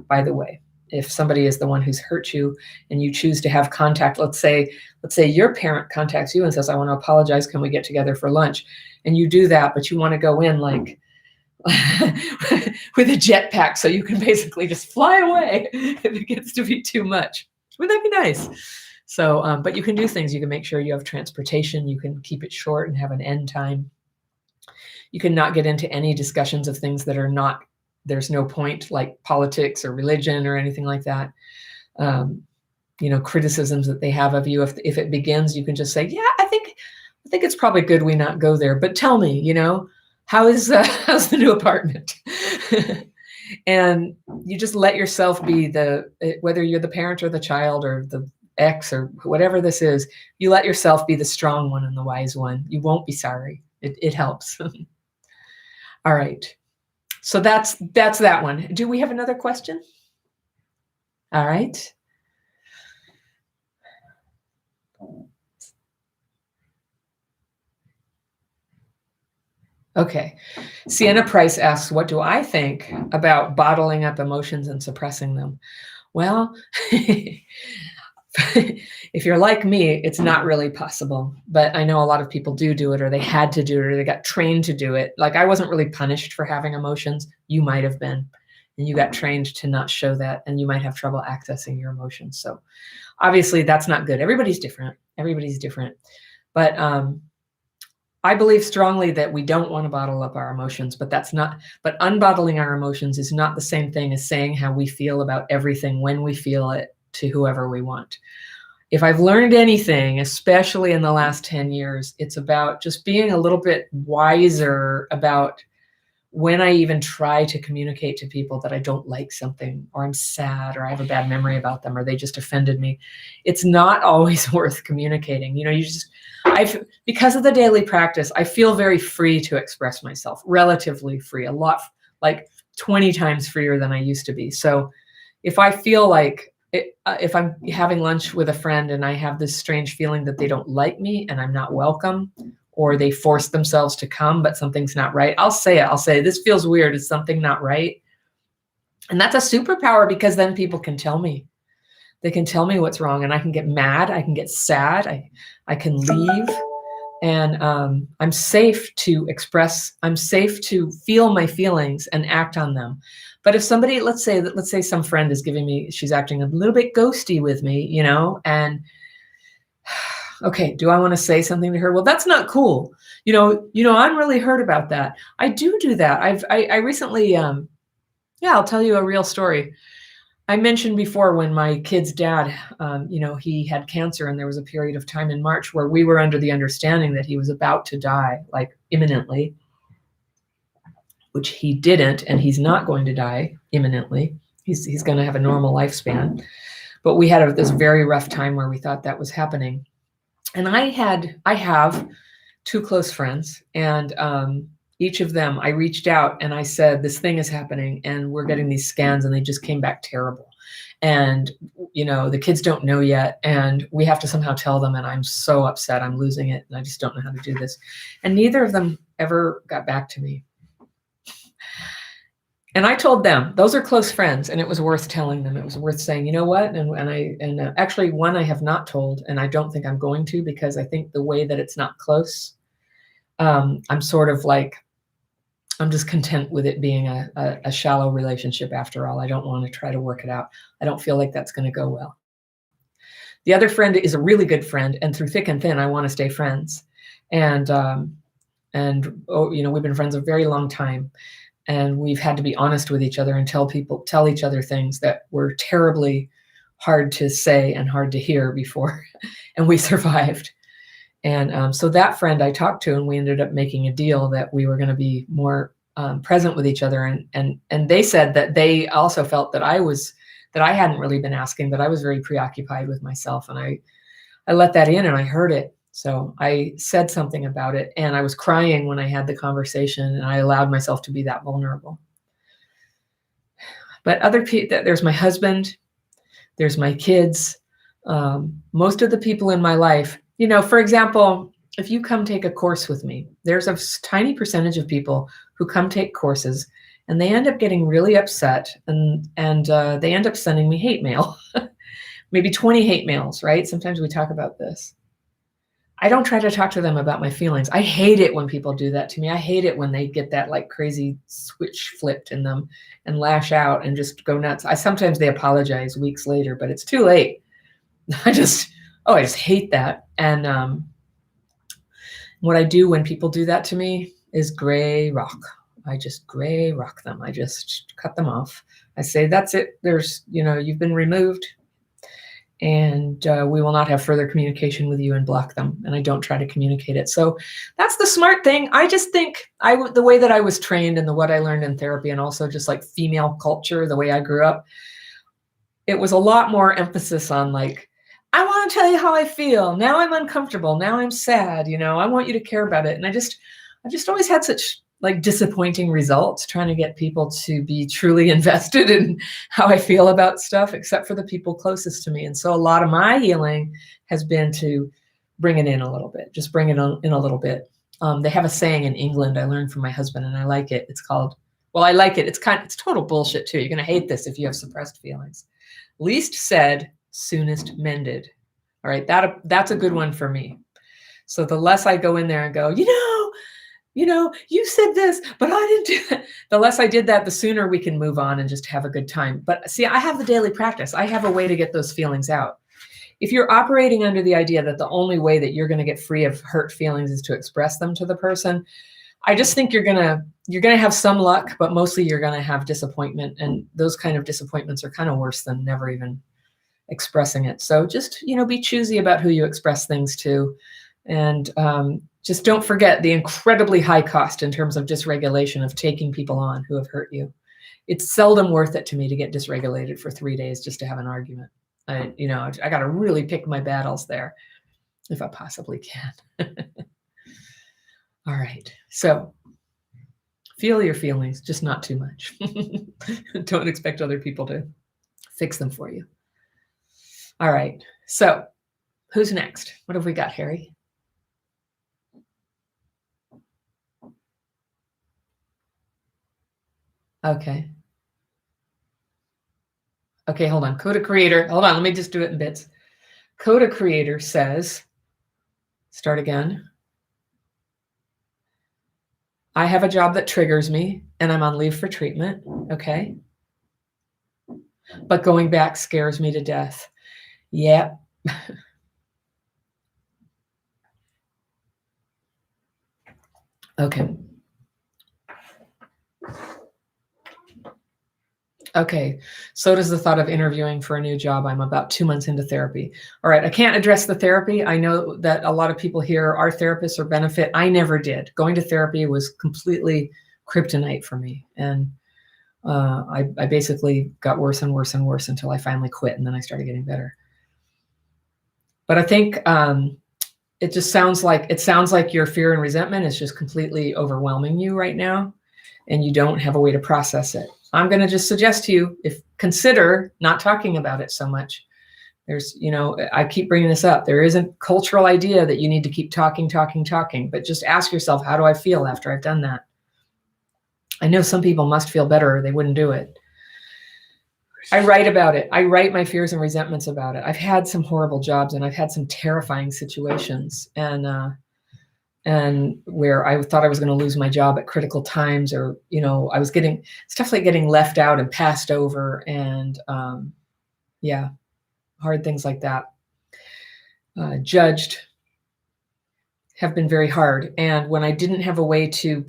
By the way, if somebody is the one who's hurt you and you choose to have contact, let's say your parent contacts you and says, I want to apologize. Can we get together for lunch? And you do that, but you want to go in like with a jetpack so you can basically just fly away if it gets to be too much. Wouldn't that be nice? So, but you can do things. You can make sure you have transportation. You can keep it short and have an end time. You can not get into any discussions of things that are not, there's no point, like politics or religion or anything like that. Criticisms that they have of you. If it begins, you can just say, yeah, I think it's probably good we not go there. But tell me, how's the new apartment? And you just let yourself be whether you're the parent or the child or the ex or whatever this is, you let yourself be the strong one and the wise one. You won't be sorry. It helps. All right. So that's that one. Do we have another question? All right. Okay. Sienna Price asks, what do I think about bottling up emotions and suppressing them? Well, if you're like me, it's not really possible. But I know a lot of people do it, or they had to do it, or they got trained to do it. Like I wasn't really punished for having emotions. You might have been. And you got trained to not show that, and you might have trouble accessing your emotions. So obviously that's not good. Everybody's different. Everybody's different. But I believe strongly that we don't want to bottle up our emotions, but unbottling our emotions is not the same thing as saying how we feel about everything when we feel it to whoever we want. If I've learned anything, especially in the last 10 years, it's about just being a little bit wiser about when I even try to communicate to people that I don't like something, or I'm sad, or I have a bad memory about them, or they just offended me. It's not always worth communicating. Because of the daily practice, I feel very free to express myself, relatively free, a lot, like 20 times freer than I used to be. So if I feel like, if I'm having lunch with a friend and I have this strange feeling that they don't like me and I'm not welcome, or they force themselves to come, but something's not right, I'll say it. I'll say, this feels weird. Is something not right? And that's a superpower, because then people can tell me. They can tell me what's wrong, and I can get mad. I can get sad. I can leave. And I'm safe to express. I'm safe to feel my feelings and act on them. But if somebody, let's say some friend is she's acting a little bit ghosty with me, and okay, do I want to say something to her? Well, that's not cool. I'm really hurt about that. I do that. I recently, I'll tell you a real story. I mentioned before, when my kid's dad, he had cancer, and there was a period of time in March where we were under the understanding that he was about to die, like imminently, which he didn't, and he's not going to die imminently. He's going to have a normal lifespan. But we had this very rough time where we thought that was happening. And I have two close friends, and each of them, I reached out and I said, this thing is happening and we're getting these scans and they just came back terrible. And, the kids don't know yet, and we have to somehow tell them. And I'm so upset. I'm losing it. And I just don't know how to do this. And neither of them ever got back to me. And I told them, those are close friends, and it was worth telling them. It was worth saying, you know what? And actually one I have not told, and I don't think I'm going to, because I think the way that it's not close, I'm sort of like, I'm just content with it being a shallow relationship after all. I don't want to try to work it out. I don't feel like that's going to go well. The other friend is a really good friend, and through thick and thin, I want to stay friends. And we've been friends a very long time. And we've had to be honest with each other and tell each other things that were terribly hard to say and hard to hear before, and we survived. And so that friend I talked to, and we ended up making a deal that we were going to be more present with each other. And they said that they also felt that I hadn't really been asking, that I was very preoccupied with myself, and I let that in, and I heard it. So I said something about it, and I was crying when I had the conversation, and I allowed myself to be that vulnerable. But other people, there's my husband, there's my kids, most of the people in my life, for example, if you come take a course with me, there's a tiny percentage of people who come take courses, and they end up getting really upset, and they end up sending me hate mail, maybe 20 hate mails, right? Sometimes we talk about this. I don't try to talk to them about my feelings. I hate it when people do that to me. I hate it when they get that like crazy switch flipped in them and lash out and just go nuts. Sometimes they apologize weeks later, but it's too late. I just hate that. And what I do when people do that to me is gray rock. I just gray rock them. I just cut them off. I say, that's it. You've been removed. And we will not have further communication with you, and block them. And I don't try to communicate it. So that's the smart thing. I just think the way that I was trained, and what I learned in therapy, and also just like female culture, the way I grew up, it was a lot more emphasis on like, I want to tell you how I feel. Now I'm uncomfortable. Now I'm sad. I want you to care about it. And I've just always had such like disappointing results trying to get people to be truly invested in how I feel about stuff, except for the people closest to me. And so a lot of my healing has been to bring it in a little bit, just bring it in a little bit. They have a saying in England I learned from my husband, and I like it. It's called, I like it. It's total bullshit too. You're going to hate this if you have suppressed feelings. Least said, soonest mended. All right. That's a good one for me. So the less I go in there and go, you said this, but I didn't do that. The less I did that, the sooner we can move on and just have a good time. But see, I have the daily practice. I have a way to get those feelings out. if you're operating under the idea that the only way that you're going to get free of hurt feelings is to express them to the person, I just think you're gonna have some luck, but mostly you're gonna have disappointment, and those kind of disappointments are kind of worse than never even expressing it. So just, be choosy about who you express things to, and just don't forget the incredibly high cost in terms of dysregulation of taking people on who have hurt you. It's seldom worth it to me to get dysregulated for 3 days just to have an argument. I got to really pick my battles there if I possibly can. All right. So feel your feelings, just not too much. Don't expect other people to fix them for you. All right. So who's next? What have we got, Harry? Okay. Okay, hold on. Coda Creator. Hold on. Let me just do it in bits. Coda Creator says, start again. I have a job that triggers me and I'm on leave for treatment. Okay. But going back scares me to death. Yeah. Okay. Okay. So does the thought of interviewing for a new job. I'm about 2 months into therapy. All right. I can't address the therapy. I know that a lot of people here are therapists or benefit. I never did. Going to therapy was completely kryptonite for me. And I basically got worse and worse and worse until I finally quit. And then I started getting better. But I think it sounds like your fear and resentment is just completely overwhelming you right now. And you don't have a way to process it. I'm going to just suggest to you, consider not talking about it so much. There's, I keep bringing this up. There is a cultural idea that you need to keep talking, but just ask yourself, how do I feel after I've done that? I know some people must feel better or they wouldn't do it. I write about it. I write my fears and resentments about it. I've had some horrible jobs and I've had some terrifying situations, and where I thought I was going to lose my job at critical times, or, I was getting stuff like getting left out and passed over, and hard things like that. Judged have been very hard. And when I didn't have a way to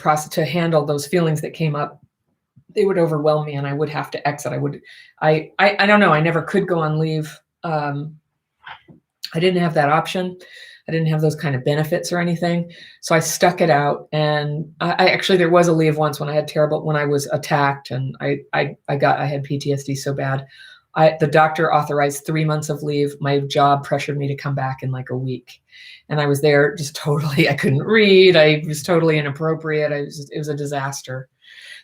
handle those feelings that came up, they would overwhelm me and I would have to exit. I don't know. I never could go on leave. I didn't have that option. I didn't have those kind of benefits or anything. So I stuck it out. And I actually, there was a leave once when I was attacked, and I had PTSD so bad. The doctor authorized 3 months of leave. My job pressured me to come back in like a week. And I was there just totally, I couldn't read. I was totally inappropriate. It was a disaster.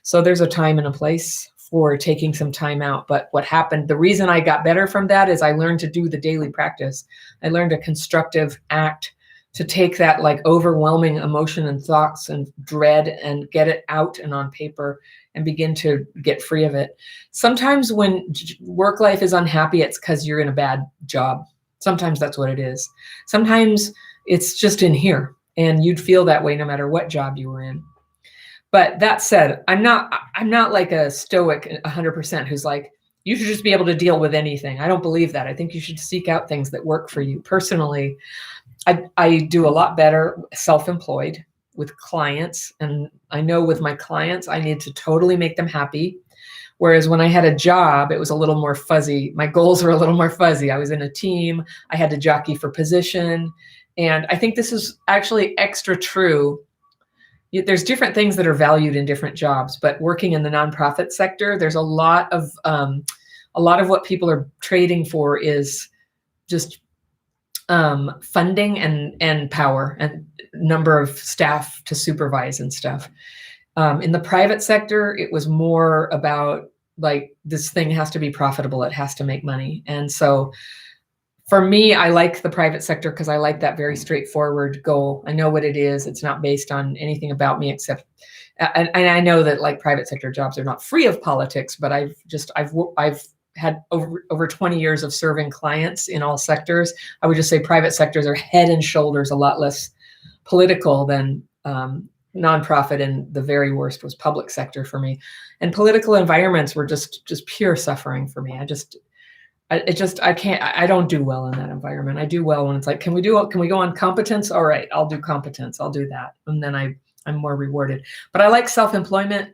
So there's a time and a place for taking some time out. But what happened, the reason I got better from that is I learned to do the daily practice. I learned a constructive act to take that like overwhelming emotion and thoughts and dread and get it out and on paper and begin to get free of it. Sometimes when work life is unhappy, it's because you're in a bad job. Sometimes that's what it is. Sometimes it's just in here, and you'd feel that way no matter what job you were in. But that said, I'm not like a stoic 100% who's like, you should just be able to deal with anything. I don't believe that. I think you should seek out things that work for you. Personally, I do a lot better self-employed with clients. And I know with my clients, I need to totally make them happy. Whereas when I had a job, it was a little more fuzzy. My goals were a little more fuzzy. I was in a team. I had to jockey for position. And I think this is actually extra true. There's different things that are valued in different jobs, but working in the nonprofit sector, there's a lot of what people are trading for is just funding and power and number of staff to supervise and stuff. In the private sector, it was more about like, this thing has to be profitable. It has to make money. And so for me, I like the private sector because I like that very straightforward goal. I know what it is. It's not based on anything about me except, and I know that like private sector jobs are not free of politics, but I've had over 20 years of serving clients in all sectors. I would just say private sectors are head and shoulders a lot less political than nonprofit, and the very worst was public sector for me. And political environments were just pure suffering for me. I don't do well in that environment. I do well when it's like, can we go on competence? All right, I'll do competence. I'll do that. And then I'm more rewarded. But I like self-employment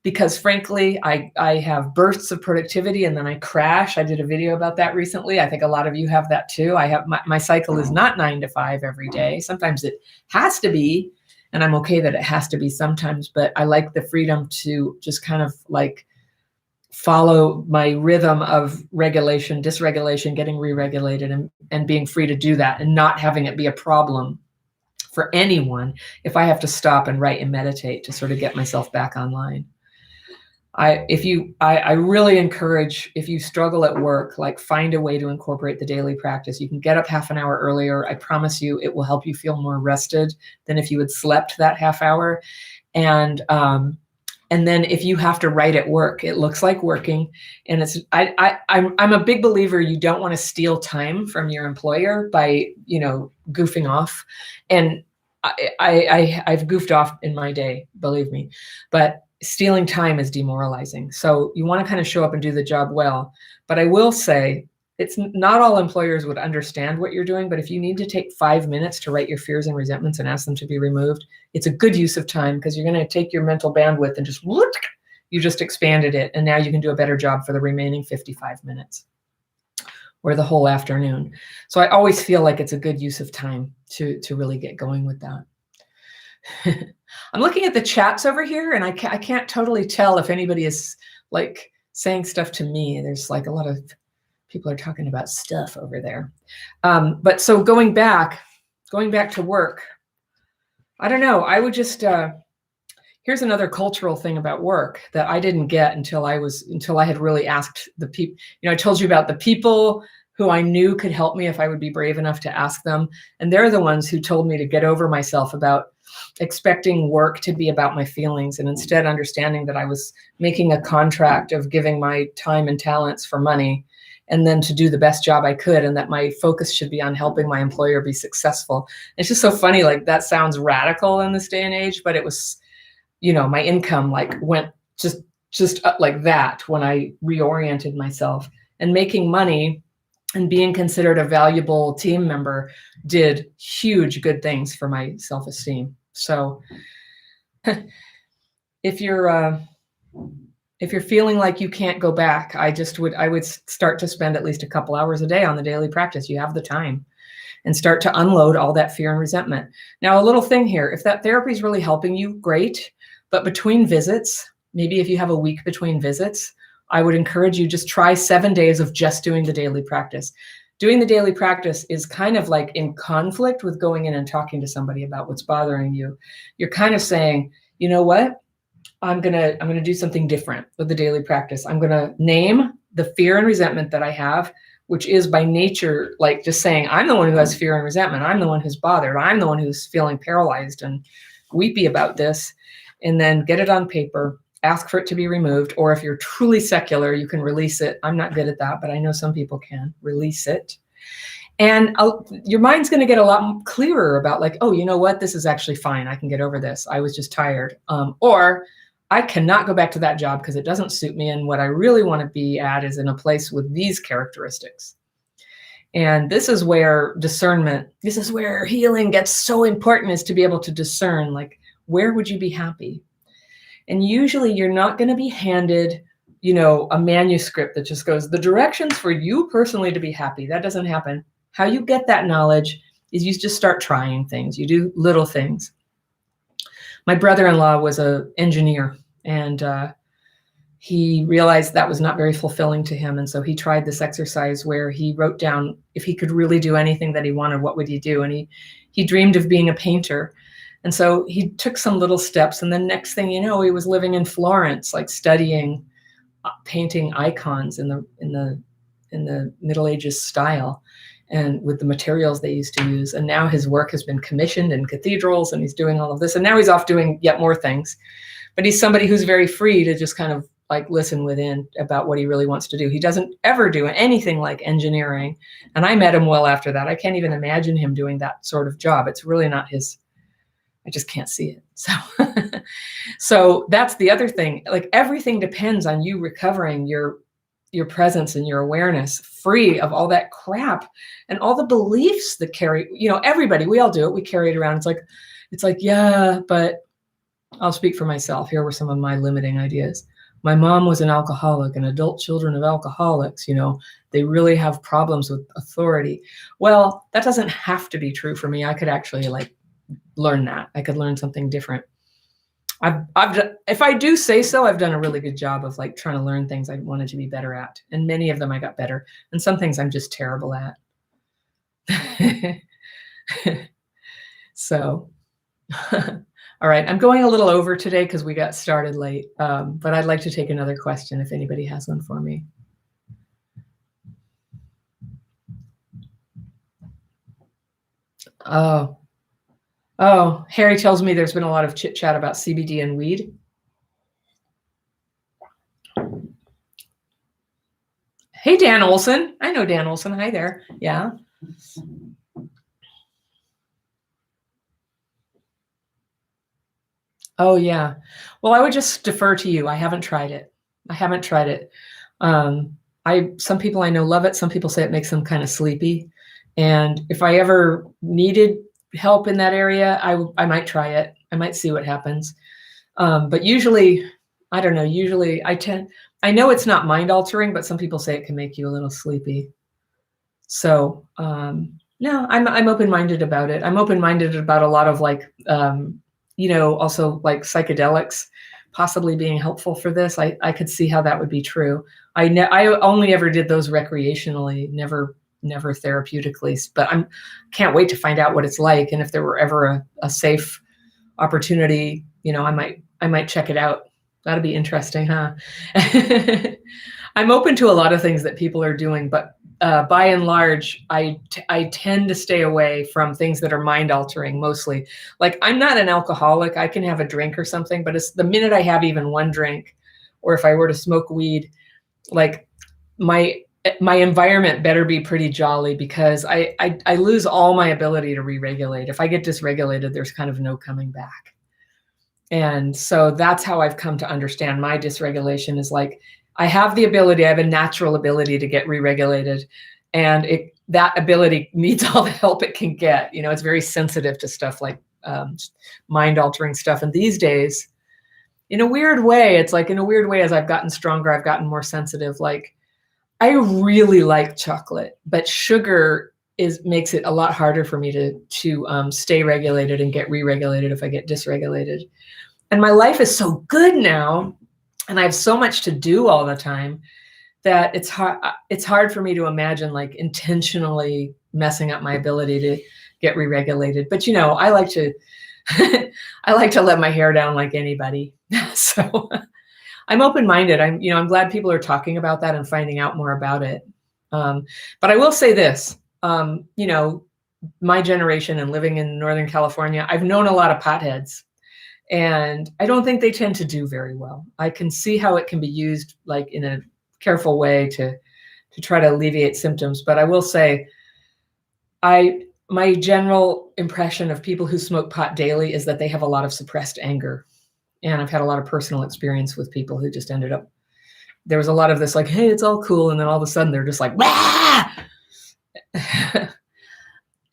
because frankly, I have bursts of productivity and then I crash. I did a video about that recently. I think a lot of you have that too. I have my cycle is not 9 to 5 every day. Sometimes it has to be, and I'm okay that it has to be sometimes, but I like the freedom to just kind of like follow my rhythm of regulation, dysregulation, getting re-regulated, and being free to do that and not having it be a problem for anyone if I have to stop and write and meditate to sort of get myself back online. I really encourage, if you struggle at work, like find a way to incorporate the daily practice. You can get up half an hour earlier. I promise you it will help you feel more rested than if you had slept that half hour. And then if you have to write at work, it looks like working. And I'm a big believer you don't want to steal time from your employer by, goofing off. And I've goofed off in my day, believe me, but stealing time is demoralizing. So you want to kind of show up and do the job well. But I will say, it's not all employers would understand what you're doing, but if you need to take 5 minutes to write your fears and resentments and ask them to be removed, it's a good use of time because you're going to take your mental bandwidth and you just expanded it. And now you can do a better job for the remaining 55 minutes or the whole afternoon. So I always feel like it's a good use of time to really get going with that. I'm looking at the chats over here and I can't totally tell if anybody is like saying stuff to me. There's like a lot of people are talking about stuff over there. But so going back to work, I don't know. I would just, here's another cultural thing about work that I didn't get until I had really asked the people, I told you about the people who I knew could help me if I would be brave enough to ask them. And they're the ones who told me to get over myself about expecting work to be about my feelings and instead understanding that I was making a contract of giving my time and talents for money and then to do the best job I could, and that my focus should be on helping my employer be successful. It's just so funny, like that sounds radical in this day and age, but it was, my income like went just up like that when I reoriented myself, and making money and being considered a valuable team member did huge good things for my self-esteem. So if you're feeling like you can't go back, I would start to spend at least a couple hours a day on the daily practice. You have the time, and start to unload all that fear and resentment. Now, a little thing here, if that therapy is really helping you, great. But between visits, maybe if you have a week between visits, I would encourage you just try 7 days of just doing the daily practice. Doing the daily practice is kind of like in conflict with going in and talking to somebody about what's bothering you. You're kind of saying, you know what? I'm gonna do something different with the daily practice. I'm gonna name the fear and resentment that I have, which is by nature like just saying, I'm the one who has fear and resentment. I'm the one who's bothered. I'm the one who's feeling paralyzed and weepy about this. And then get it on paper, ask for it to be removed. Or if you're truly secular, you can release it. I'm not good at that, but I know some people can release it. And your mind's going to get a lot clearer about like, oh, you know what? This is actually fine. I can get over this. I was just tired. Or I cannot go back to that job because it doesn't suit me. And what I really want to be at is in a place with these characteristics. And this is where discernment, this is where healing gets so important, is to be able to discern, like, where would you be happy? And usually you're not going to be handed, a manuscript that just goes, the directions for you personally to be happy. That doesn't happen. How you get that knowledge is you just start trying things. You do little things. My brother-in-law was an engineer, and he realized that was not very fulfilling to him. And so he tried this exercise where he wrote down if he could really do anything that he wanted, what would he do? And he dreamed of being a painter. And so he took some little steps. And then next thing you know, he was living in Florence, like studying painting icons in the Middle Ages style, and with the materials they used to use. And now his work has been commissioned in cathedrals, and he's doing all of this. And now he's off doing yet more things. But he's somebody who's very free to just kind of like listen within about what he really wants to do. He doesn't ever do anything like engineering. And I met him well after that. I can't even imagine him doing that sort of job. It's really not his, I just can't see it. So that's the other thing. Like everything depends on you recovering your your presence and your awareness, free of all that crap and all the beliefs that carry, everybody, we all do it. We carry it around. It's like, yeah, but I'll speak for myself. Here were some of my limiting ideas. My mom was an alcoholic, and adult children of alcoholics, they really have problems with authority. Well, that doesn't have to be true for me. I could actually learn that. I could learn something different. If I do say so, I've done a really good job of trying to learn things I wanted to be better at. And many of them I got better. And some things I'm just terrible at. So, all right. I'm going a little over today because we got started late. But I'd like to take another question if anybody has one for me. Oh, Harry tells me there's been a lot of chit chat about CBD and weed. Hey, Dan Olson. I know Dan Olson. Hi there. Yeah. Oh, yeah. Well, I would just defer to you. I haven't tried it. Some people I know love it. Some people say it makes them kind of sleepy. And if I ever needed help in that area, I might try it. I might see what happens. But usually, I don't know. Usually I know it's not mind altering, but some people say it can make you a little sleepy. So no, I'm open-minded about it. I'm open-minded about a lot of also psychedelics possibly being helpful for this. I could see how that would be true. I only ever did those recreationally, never therapeutically, but can't wait to find out what it's like. And if there were ever a safe opportunity, I might check it out. That'd be interesting, huh? I'm open to a lot of things that people are doing, but by and large, I tend to stay away from things that are mind altering mostly. I'm not an alcoholic. I can have a drink or something, but it's the minute I have even one drink, or if I were to smoke weed, my environment better be pretty jolly, because I lose all my ability to re-regulate. If I get dysregulated, there's kind of no coming back. And so that's how I've come to understand my dysregulation is I have the ability, I have a natural ability to get re-regulated, and that ability needs all the help it can get. It's very sensitive to stuff like mind altering stuff. And these days, in a weird way, as I've gotten stronger, I've gotten more sensitive. I really like chocolate, but sugar makes it a lot harder for me to stay regulated and get re-regulated if I get dysregulated. And my life is so good now, and I have so much to do all the time, that it's hard for me to imagine intentionally messing up my ability to get re-regulated. But I like to let my hair down like anybody. So I'm open-minded. I'm glad people are talking about that and finding out more about it. But I will say this, my generation and living in Northern California, I've known a lot of potheads, and I don't think they tend to do very well. I can see how it can be used in a careful way to try to alleviate symptoms. But I will say, my general impression of people who smoke pot daily is that they have a lot of suppressed anger. And I've had a lot of personal experience with people who just ended up, there was a lot of this hey, it's all cool. And then all of a sudden they're just wah!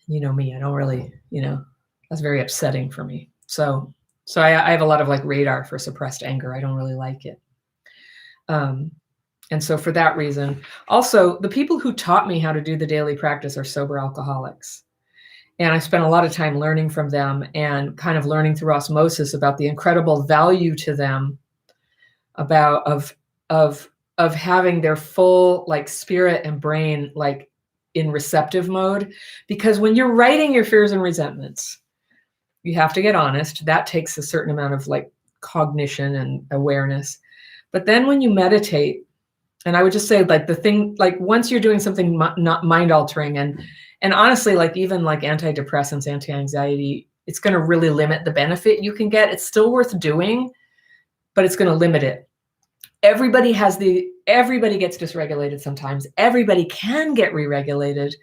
Me, I don't really, that's very upsetting for me. So I have a lot of radar for suppressed anger. I don't really like it. And so for that reason, also the people who taught me how to do the daily practice are sober alcoholics. And I spent a lot of time learning from them and kind of learning through osmosis about the incredible value to them of having their full spirit and brain in receptive mode. Because when you're writing your fears and resentments, you have to get honest. That takes a certain amount of cognition and awareness. But then when you meditate, and I would just say the thing, once you're doing something not mind altering, and honestly, even antidepressants, anti-anxiety, it's going to really limit the benefit you can get. It's still worth doing, but it's going to limit it. Everybody gets dysregulated sometimes. Everybody can get re-regulated.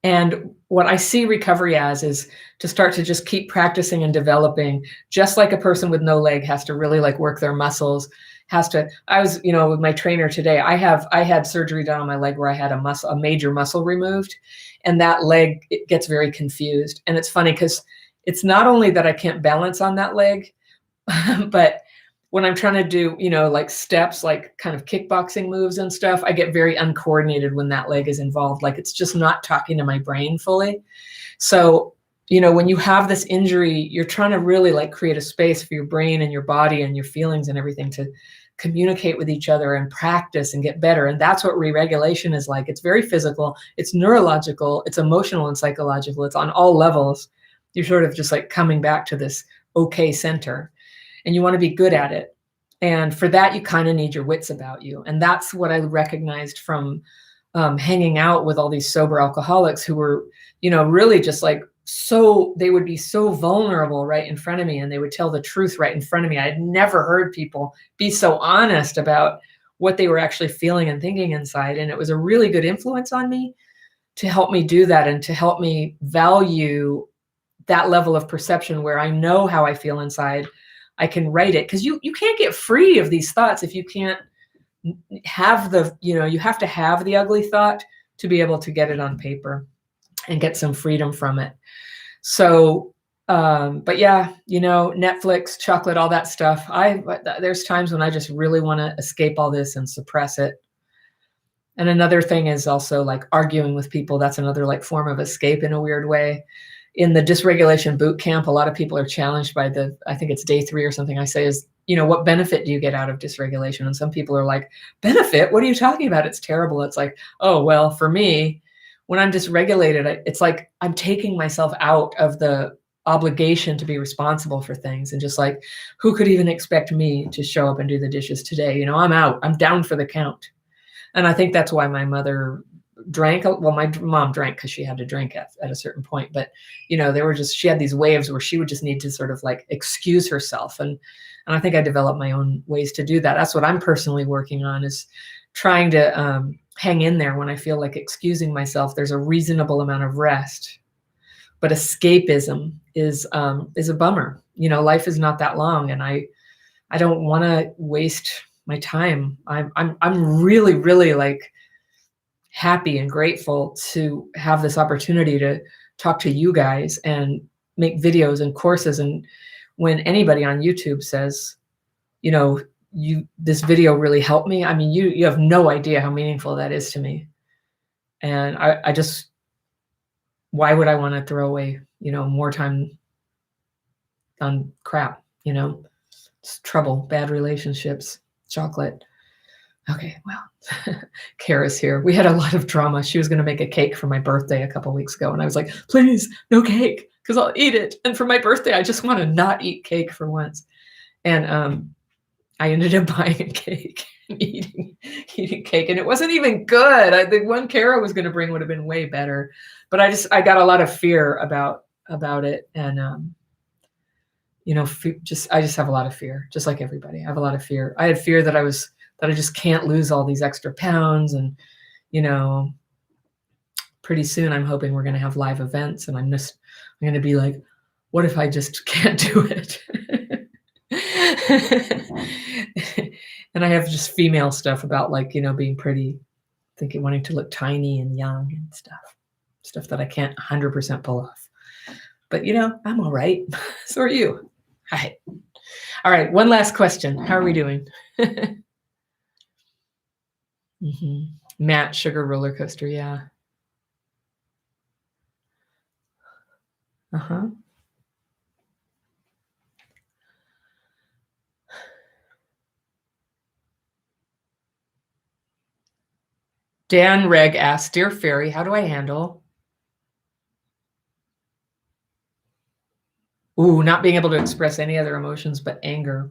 And what I see recovery as is to start to just keep practicing and developing, just like a person with no leg has to really work their muscles. has to, I was, you know, with my trainer today, I had surgery done on my leg where I had a major muscle removed, and that leg, it gets very confused. And it's funny because it's not only that I can't balance on that leg, but when I'm trying to do, you know, like steps, like kind of kickboxing moves and stuff, I get very uncoordinated when that leg is involved. Like it's just not talking to my brain fully. So, you know, when you have this injury, you're trying to really like create a space for your brain and your body and your feelings and everything to communicate with each other and practice and get better. And that's what re-regulation is like. It's very physical, it's neurological, it's emotional and psychological. It's on all levels. You're sort of just like coming back to this okay center, and you want to be good at it. And for that, you kind of need your wits about you. And that's what I recognized from hanging out with all these sober alcoholics who were, you know, really just like, so they would be so vulnerable right in front of me, and they would tell the truth right in front of me. I had never heard people be so honest about what they were actually feeling and thinking inside. And it was a really good influence on me to help me do that and to help me value that level of perception where I know how I feel inside. I can write it, because you can't get free of these thoughts if you can't have the, you know, you have to have the ugly thought to be able to get it on paper and get some freedom from it. So, but yeah, you know, Netflix, chocolate, all that stuff. There's times when I just really want to escape all this and suppress it. And another thing is also like arguing with people. That's another like form of escape in a weird way. In the dysregulation boot camp, a lot of people are challenged by I think it's day 3 or something. I say is, you know, what benefit do you get out of dysregulation? And some people are like, benefit? What are you talking about? It's terrible. It's like, oh, well, for me, when I'm dysregulated, it's like I'm taking myself out of the obligation to be responsible for things. And just like, who could even expect me to show up and do the dishes today? You know, I'm out. I'm down for the count. And I think that's why my mother drank. Well, my mom drank because she had to drink at a certain point. But, you know, she had these waves where she would just need to sort of like excuse herself. And I think I developed my own ways to do that. That's what I'm personally working on, is trying to hang in there when I feel like excusing myself. There's a reasonable amount of rest, but escapism is a bummer. You know, life is not that long, and I don't want to waste my time. I'm really, really like happy and grateful to have this opportunity to talk to you guys and make videos and courses. And when anybody on YouTube says, you know, this video really helped me, I mean, you have no idea how meaningful that is to me. And I just, why would I want to throw away, you know, more time on crap, you know, it's trouble, bad relationships, chocolate. Okay, well, Kara's here. We had a lot of drama. She was going to make a cake for my birthday a couple weeks ago. And I was like, please, no cake, because I'll eat it. And for my birthday, I just want to not eat cake for once. And I ended up buying a cake and eating cake. And it wasn't even good. The one Kara was going to bring would have been way better. But I got a lot of fear about it. And, you know, I just have a lot of fear, just like everybody. I have a lot of fear. I had fear that I just can't lose all these extra pounds. And, you know, pretty soon I'm hoping we're going to have live events, and I'm going to be like, what if I just can't do it? And I have just female stuff about, like, you know, being pretty, wanting to look tiny and young and stuff that I can't 100% pull off. But, you know, I'm all right. So are you. Hi. All right. One last question. How are we doing? Matt, sugar roller coaster. Yeah. Dan Reg asks, Dear Fairy, how do I handle not being able to express any other emotions but anger?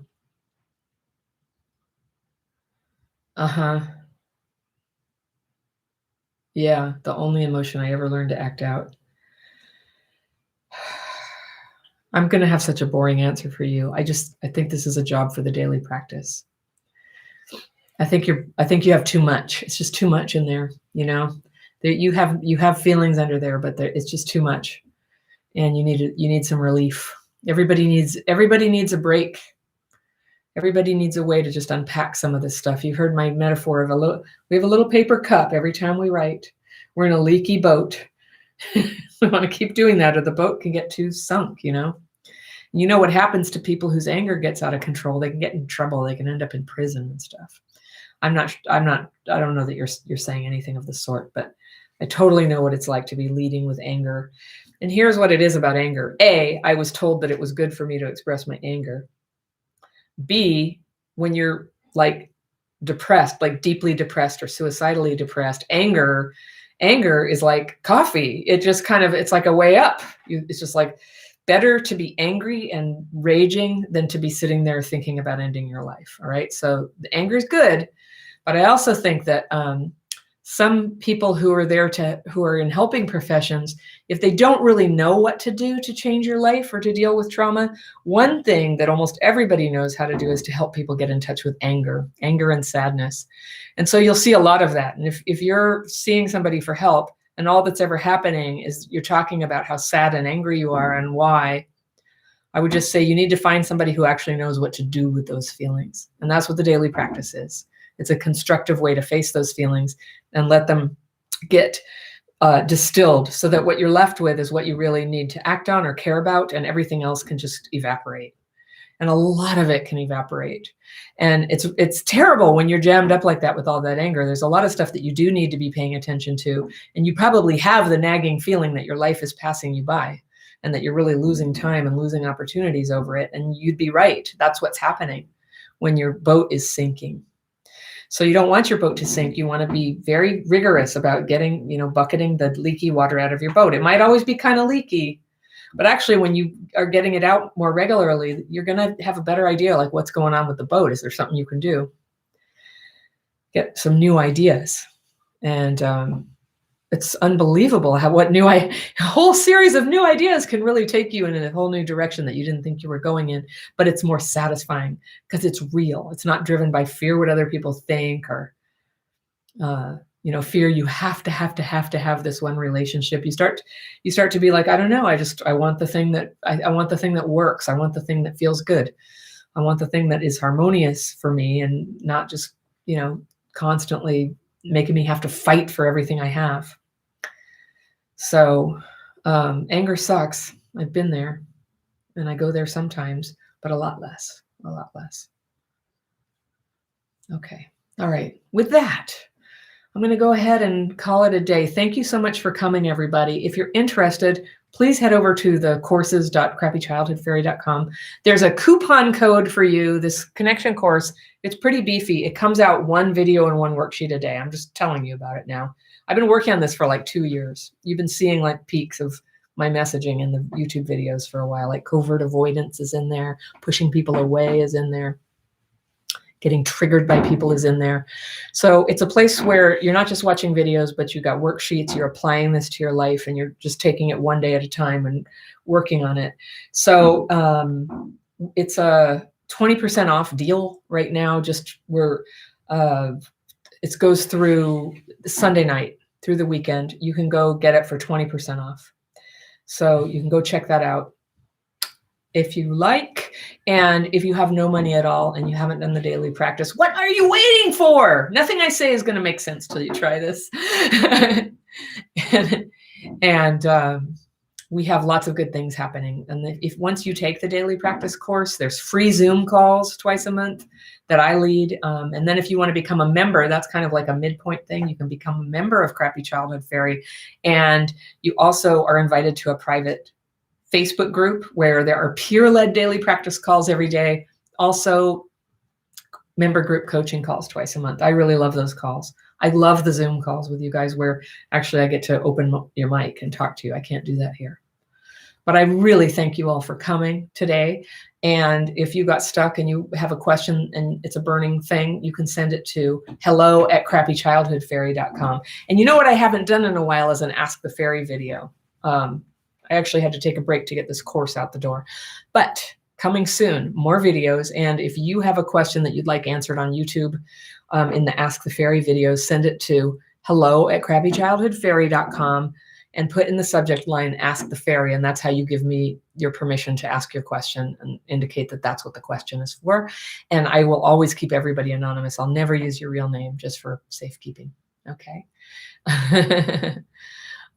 Yeah, the only emotion I ever learned to act out. I'm going to have such a boring answer for you. I think this is a job for the daily practice. I think you have too much. It's just too much in there, you know. You have feelings under there, but it's just too much, and you need some relief. Everybody needs a break, Everybody needs a way to just unpack some of this stuff. You've heard my metaphor of we have a little paper cup every time we write. We're in a leaky boat. We want to keep doing that or the boat can get too sunk, you know? You know what happens to people whose anger gets out of control? They can get in trouble. They can end up in prison and stuff. I don't know that you're saying anything of the sort, but I totally know what it's like to be leading with anger. And here's what it is about anger. A, I was told that it was good for me to express my anger. B, when you're like depressed, like deeply depressed or suicidally depressed, anger is like coffee. It just it's like a way up. It's just like better to be angry and raging than to be sitting there thinking about ending your life. All right. So the anger is good, but I also think that some people who are in helping professions, if they don't really know what to do to change your life or to deal with trauma, one thing that almost everybody knows how to do is to help people get in touch with anger and sadness. And so you'll see a lot of that. And if you're seeing somebody for help and all that's ever happening is you're talking about how sad and angry you are and why, I would just say you need to find somebody who actually knows what to do with those feelings. And that's what the daily practice is. It's a constructive way to face those feelings and let them get distilled so that what you're left with is what you really need to act on or care about, and everything else can just evaporate. And a lot of it can evaporate. And it's terrible when you're jammed up like that with all that anger. There's a lot of stuff that you do need to be paying attention to. And you probably have the nagging feeling that your life is passing you by and that you're really losing time and losing opportunities over it. And you'd be right. That's what's happening when your boat is sinking. So you don't want your boat to sink. You want to be very rigorous about getting, bucketing the leaky water out of your boat. It might always be kind of leaky, but actually when you are getting it out more regularly, you're going to have a better idea like what's going on with the boat. Is there something you can do? Get some new ideas. And it's unbelievable how a whole series of new ideas can really take you in a whole new direction that you didn't think you were going in, but it's more satisfying because it's real. It's not driven by fear what other people think or, fear you have to have this one relationship. You start to be like, I don't know. I want the thing that I want the thing that works. I want the thing that feels good. I want the thing that is harmonious for me and not just, constantly making me have to fight for everything I have. So anger sucks. I've been there and I go there sometimes, but a lot less. Okay. All right. With that, I'm going to go ahead and call it a day. Thank you so much for coming, everybody. If you're interested, please head over to the courses.crappychildhoodfairy.com. There's a coupon code for you, this connection course. It's pretty beefy. It comes out one video and one worksheet a day. I'm just telling you about it now. I've been working on this for like 2 years. You've been seeing like peaks of my messaging in the YouTube videos for a while. Like covert avoidance is in there. Pushing people away is in there. Getting triggered by people is in there. So it's a place where you're not just watching videos, but you got worksheets, you're applying this to your life and you're just taking it one day at a time and working on it. So it's a 20% off deal right now. It goes through Sunday night through the weekend. You can go get it for 20% off. So you can go check that out if you like. And if you have no money at all and you haven't done the daily practice, what are you waiting for? Nothing I say is going to make sense till you try this. and we have lots of good things happening. And once you take the daily practice course, there's free Zoom calls twice a month that I lead. And then if you want to become a member, that's kind of like a midpoint thing. You can become a member of Crappy Childhood Fairy. And you also are invited to a private Facebook group where there are peer-led daily practice calls every day. Also, member group coaching calls twice a month. I really love those calls. I love the Zoom calls with you guys where actually I get to open your mic and talk to you. I can't do that here. But I really thank you all for coming today. And if you got stuck and you have a question and it's a burning thing, you can send it to hello@crappychildhoodfairy.com. And you know what I haven't done in a while is an Ask the Fairy video. I actually had to take a break to get this course out the door. But coming soon, more videos. And if you have a question that you'd like answered on YouTube in the Ask the Fairy videos, send it to hello@crappychildhoodfairy.com. and put in the subject line, ask the fairy. And that's how you give me your permission to ask your question and indicate that that's what the question is for. And I will always keep everybody anonymous. I'll never use your real name, just for safekeeping. Okay.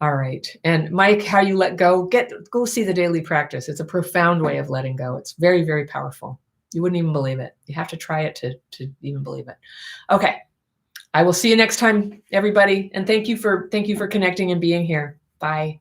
All right. And Mike, how you let go, go see the daily practice. It's a profound way of letting go. It's very, very powerful. You wouldn't even believe it. You have to try it to even believe it. Okay. I will see you next time, everybody. And thank you for connecting and being here. Bye.